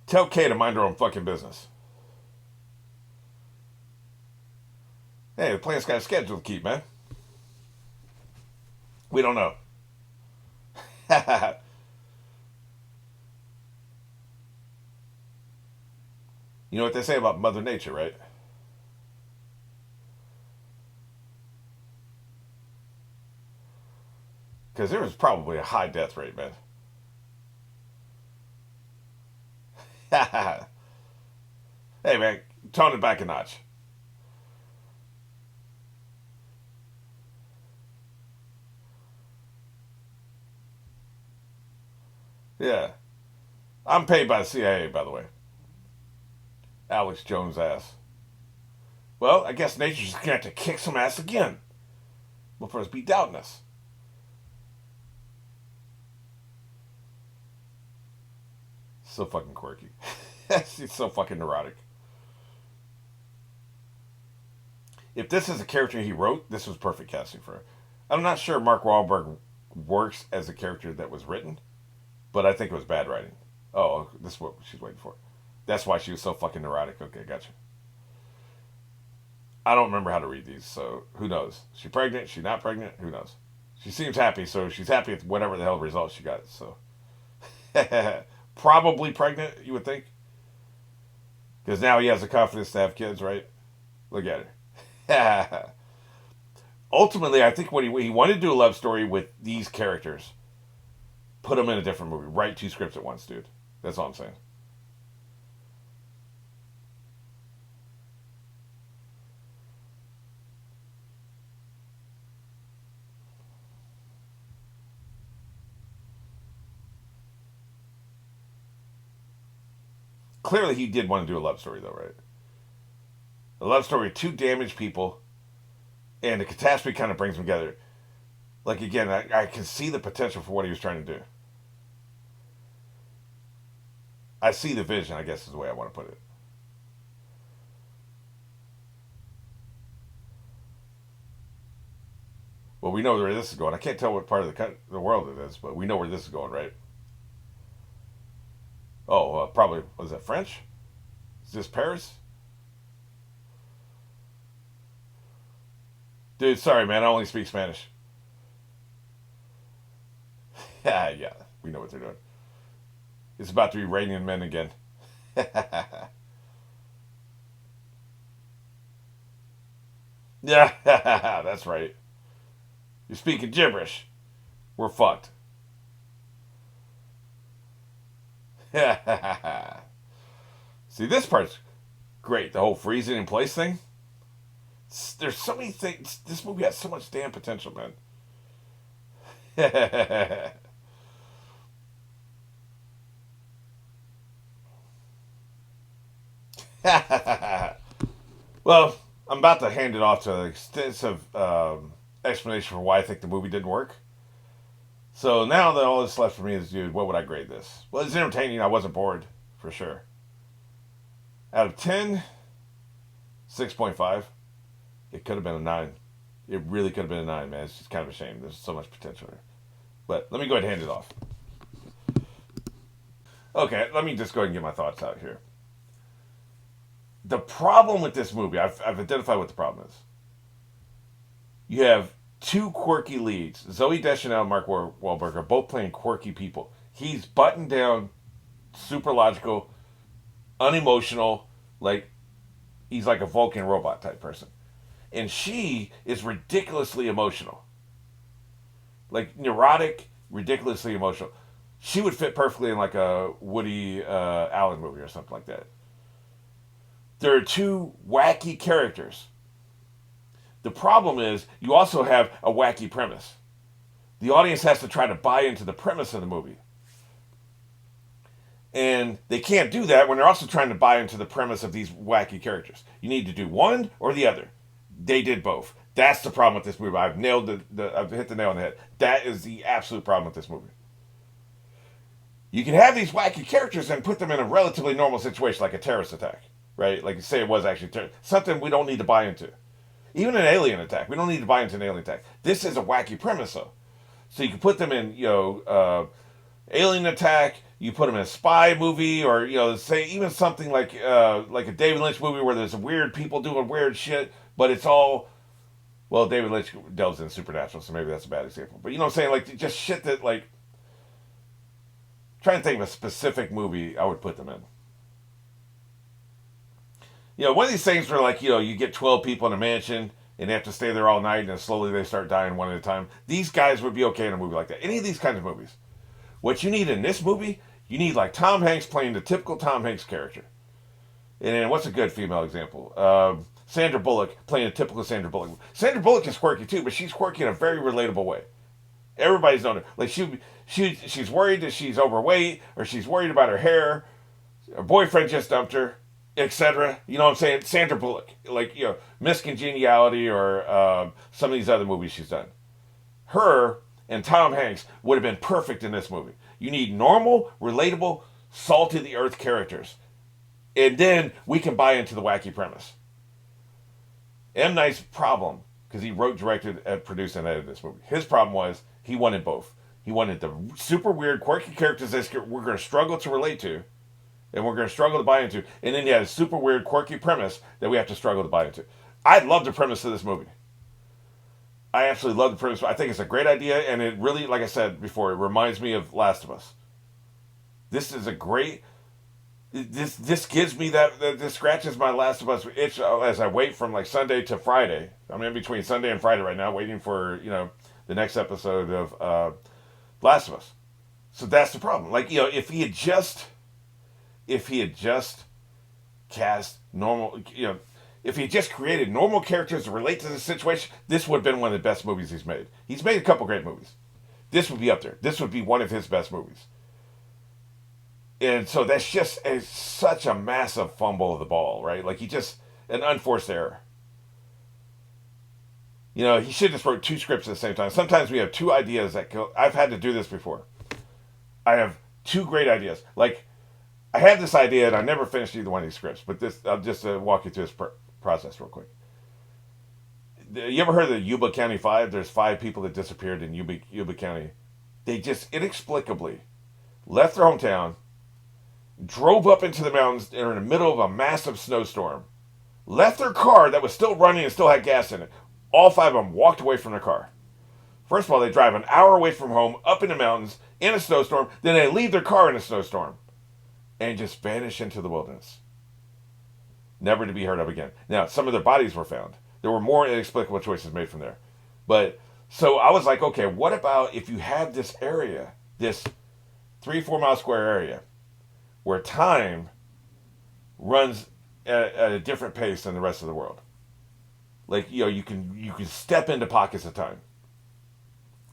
Tell Kay to mind her own fucking business. Hey, the plan's got a schedule to keep, man. We don't know. You know what they say about Mother Nature, right? Because there was probably a high death rate, man. Hey, man, tone it back a notch. Yeah. I'm paid by the CIA, by the way. Alex Jones' ass. Well, I guess nature's gonna have to kick some ass again before us be doubting us. So fucking quirky. He's so fucking neurotic. If this is a character he wrote, this was perfect casting for him. I'm not sure Mark Wahlberg works as a character that was written, but I think it was bad writing. Oh, this is what she's waiting for. That's why she was so fucking neurotic. Okay, gotcha. I don't remember how to read these, so who knows? She pregnant? She not pregnant? Who knows? She seems happy, so she's happy with whatever the hell results she got. So probably pregnant, you would think, because now he has the confidence to have kids, right? Look at her. Ultimately, I think what he wanted to do a love story with these characters. Put them in a different movie. Write 2 scripts at once, dude. That's all I'm saying. Clearly, he did want to do a love story, though, right? A love story of 2 damaged people, and the catastrophe kind of brings them together. Like, again, I can see the potential for what he was trying to do. I see the vision, I guess is the way I want to put it. Well, we know where this is going. I can't tell what part of the world it is, but we know where this is going, right? Oh, probably, was that French? Is this Paris? Dude, sorry, man. I only speak Spanish. Yeah, we know what they're doing. It's about to be raining men again. Yeah, that's right. You're speaking gibberish. We're fucked. See, this part's great. The whole freezing in place thing. There's so many things. This movie has so much damn potential, man. Well, I'm about to hand it off to an extensive explanation for why I think the movie didn't work. So now that all that's left for me is, dude, what would I grade this? Well, it's entertaining. I wasn't bored, for sure. Out of 10, 6.5. It could have been a 9. It really could have been a 9, man. It's just kind of a shame. There's so much potential here. But let me go ahead and hand it off. Okay, let me just go ahead and get my thoughts out here. The problem with this movie, I've identified what the problem is. You have two quirky leads. Zoe Deschanel and Mark Wahlberg are both playing quirky people. He's buttoned down, super logical, unemotional, like he's like a Vulcan robot type person. And she is ridiculously emotional. Like neurotic, ridiculously emotional. She would fit perfectly in like a Woody Allen movie or something like that. There are two wacky characters. The problem is you also have a wacky premise. The audience has to try to buy into the premise of the movie. And they can't do that when they're also trying to buy into the premise of these wacky characters. You need to do one or the other. They did both. That's the problem with this movie. I've nailed I've hit the nail on the head. That is the absolute problem with this movie. You can have these wacky characters and put them in a relatively normal situation, like a terrorist attack, right? Like you say it was actually something we don't need to buy into. Even an alien attack, we don't need to buy into an alien attack. This is a wacky premise, though. So you can put them in, alien attack. You put them in a spy movie, or say even something like a David Lynch movie where there's weird people doing weird shit, but it's all, well, David Lynch delves in supernatural, so maybe that's a bad example. But you know what I'm saying, like just shit that like. Trying to think of a specific movie I would put them in. One of these things where like you get 12 people in a mansion and they have to stay there all night, and then slowly they start dying one at a time. These guys would be okay in a movie like that. Any of these kinds of movies. What you need in this movie, you need like Tom Hanks playing the typical Tom Hanks character. And then what's a good female example? Sandra Bullock playing a typical Sandra Bullock. Sandra Bullock is quirky too, but she's quirky in a very relatable way. Everybody's known her. Like she's worried that she's overweight, or she's worried about her hair. Her boyfriend just dumped her, etc. You know what I'm saying? Sandra Bullock, like Miss Congeniality, or some of these other movies she's done. Her and Tom Hanks would have been perfect in this movie. You need normal, relatable, salt of the earth characters, and then we can buy into the wacky premise. M. Night's problem, because he wrote, directed, and produced and edited this movie. His problem was he wanted both. He wanted the super weird, quirky characters that we're going to struggle to relate to, and we're going to struggle to buy into. And then he had a super weird, quirky premise that we have to struggle to buy into. I love the premise of this movie. I absolutely love the premise. I think it's a great idea, and it really, like I said before, it reminds me of Last of Us. This is a great... This gives me that... This scratches my Last of Us itch as I wait from like Sunday to Friday. I'm in between Sunday and Friday right now, waiting for, the next episode of Last of Us. So that's the problem. Like, if he had just cast normal, if he had just created normal characters to relate to the situation, this would have been one of the best movies he's made. He's made a couple great movies. This would be up there. This would be one of his best movies. And so that's just such a massive fumble of the ball, right? Like an unforced error. He should have just wrote two scripts at the same time. Sometimes we have two ideas that go. I've had to do this before. I have two great ideas. Like, I had this idea and I never finished either one of these scripts, but I'll just walk you through this process real quick. You ever heard of the Yuba County Five? There's 5 people that disappeared in Yuba County. They just inexplicably left their hometown, drove up into the mountains, and were in the middle of a massive snowstorm. Left their car that was still running and still had gas in it. All 5 of them walked away from their car. First of all, they drive an hour away from home, up in the mountains, in a snowstorm. Then they leave their car in a snowstorm and just vanish into the wilderness. Never to be heard of again. Now, some of their bodies were found. There were more inexplicable choices made from there. But, so I was like, okay, what about if you have this area, this 3-4 mile square area, where time runs at a different pace than the rest of the world? Like, you can step into pockets of time.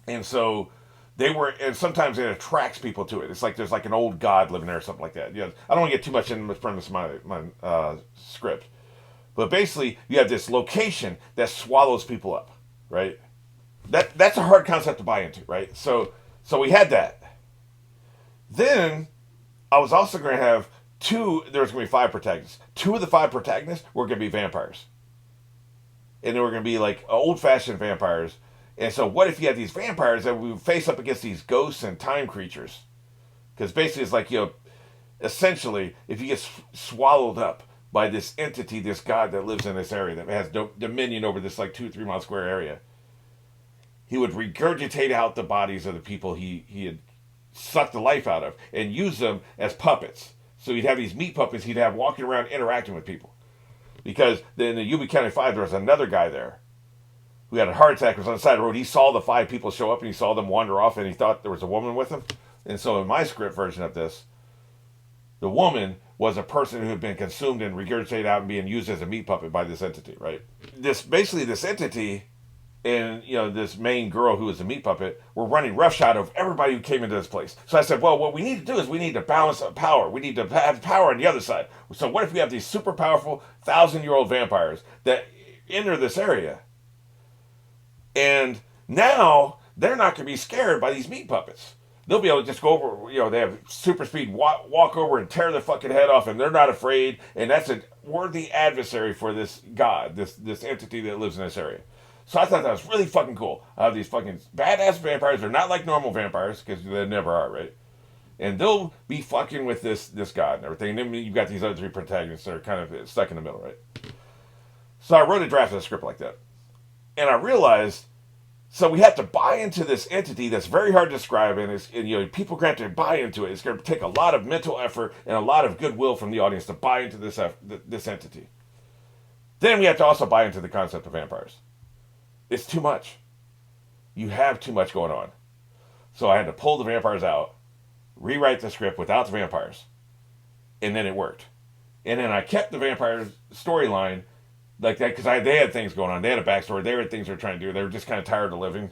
And so and sometimes it attracts people to it. It's like there's like an old god living there or something like that. I don't want to get too much into the premise of my script. But basically, you have this location that swallows people up, right? That's a hard concept to buy into, right? So we had that. Then I was also going to have there was going to be 5 protagonists. 2 of the 5 protagonists were going to be vampires. And they were going to be like old-fashioned vampires. And so what if you had these vampires that would face up against these ghosts and time creatures? Because basically it's like, essentially, if you get swallowed up by this entity, this god that lives in this area, that has dominion over this like 2-3 mile square area, he would regurgitate out the bodies of the people he had sucked the life out of and use them as puppets. So he'd have these meat puppets he'd have walking around interacting with people. Because in the Yuba County 5, there was another guy there who had a heart attack, was on the side of the road. He saw the 5 people show up and he saw them wander off and he thought there was a woman with them. And so in my script version of this, the woman was a person who had been consumed and regurgitated out and being used as a meat puppet by this entity, right? This entity and this main girl who was a meat puppet were running roughshod of everybody who came into this place. So I said, well, what we need to do is we need to balance power. We need to have power on the other side. So what if we have these super powerful 1,000-year-old vampires that enter this area? And now they're not going to be scared by these meat puppets. They'll be able to just go over, they have super speed, walk over and tear their fucking head off, and they're not afraid. And that's a worthy adversary for this god, this entity that lives in this area. So I thought that was really fucking cool. I have these fucking badass vampires. They're not like normal vampires, because they never are, right? And they'll be fucking with this god and everything. And then you've got these other 3 protagonists that are kind of stuck in the middle, right? So I wrote a draft of a script like that. And I realized, so we have to buy into this entity that's very hard to describe, and people have to buy into it. It's going to take a lot of mental effort and a lot of goodwill from the audience to buy into this entity. Then we have to also buy into the concept of vampires. It's too much. You have too much going on. So I had to pull the vampires out, rewrite the script without the vampires, and then it worked. And then I kept the vampire storyline like that, because they had things going on. They had a backstory. They had things they were trying to do. They were just kind of tired of living.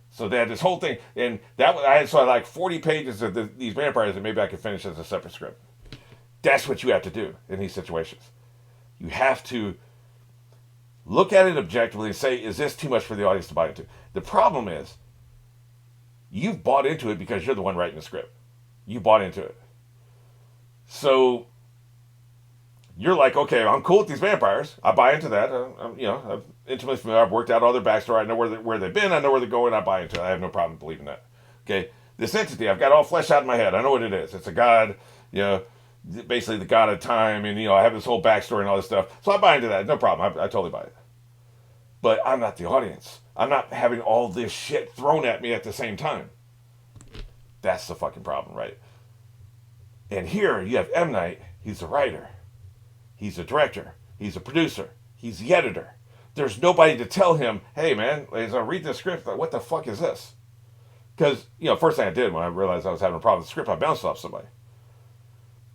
So they had this whole thing. And I had like 40 pages of these vampires that maybe I could finish as a separate script. That's what you have to do in these situations. You have to look at it objectively and say, is this too much for the audience to buy into? The problem is, you've bought into it because you're the one writing the script. You bought into it. So you're like, okay, I'm cool with these vampires. I buy into that. I'm intimately familiar. I've worked out all their backstory. I know where they've been. I know where they're going. I buy into it. I have no problem believing that. Okay, this entity, I've got all fleshed out in my head. I know what it is. It's a god, basically the god of time, and I have this whole backstory and all this stuff. So I buy into that. No problem. I totally buy it. But I'm not the audience. I'm not having all this shit thrown at me at the same time. That's the fucking problem, right? And here you have M. Night. He's the writer. He's a director. He's a producer. He's the editor. There's nobody to tell him, hey, man, as I read this script, like, what the fuck is this? Because, first thing I did when I realized I was having a problem with the script, I bounced off somebody.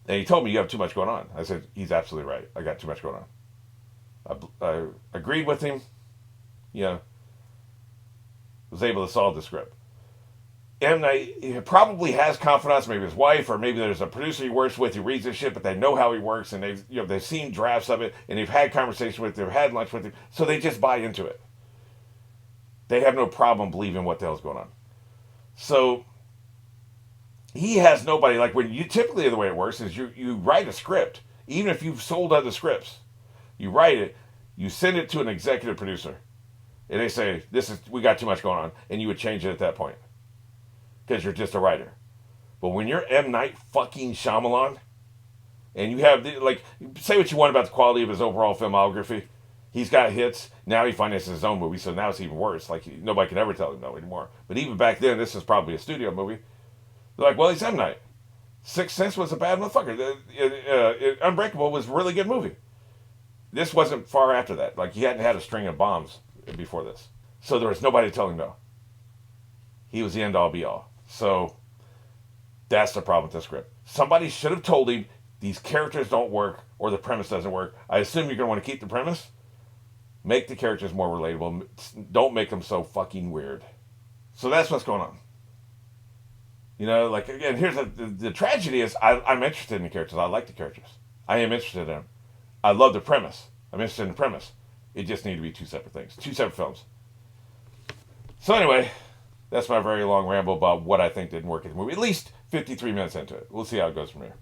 And he told me, you have too much going on. I said, he's absolutely right. I got too much going on. I agreed with him. Was able to solve the script. M. Night, he probably has confidants, maybe his wife, or maybe there's a producer he works with who reads this shit, but they know how he works, and they've seen drafts of it, and they've had conversations with him, they've had lunch with him, so they just buy into it. They have no problem believing what the hell's going on. So he has nobody, like typically the way it works is you write a script, even if you've sold other scripts, you write it, you send it to an executive producer, and they say, we got too much going on, and you would change it at that point. Because you're just a writer. But when you're M. Night fucking Shyamalan, and you have, say what you want about the quality of his overall filmography, he's got hits, now he finances his own movie, so now it's even worse. Nobody can ever tell him no anymore. But even back then, this is probably a studio movie. They're like, well, he's M. Night. Sixth Sense was a bad motherfucker. Unbreakable was a really good movie. This wasn't far after that. He hadn't had a string of bombs before this. So there was nobody to tell him no. He was the end-all, be-all. So that's the problem with the script. Somebody should have told him these characters don't work or the premise doesn't work. I assume you're going to want to keep the premise. Make the characters more relatable. Don't make them so fucking weird. So that's what's going on. Again, here's the tragedy is I'm interested in the characters. I like the characters. I am interested in them. I love the premise. I'm interested in the premise. It just needed to be two separate things. Two separate films. So anyway, that's my very long ramble about what I think didn't work in the movie. At least 53 minutes into it. We'll see how it goes from here.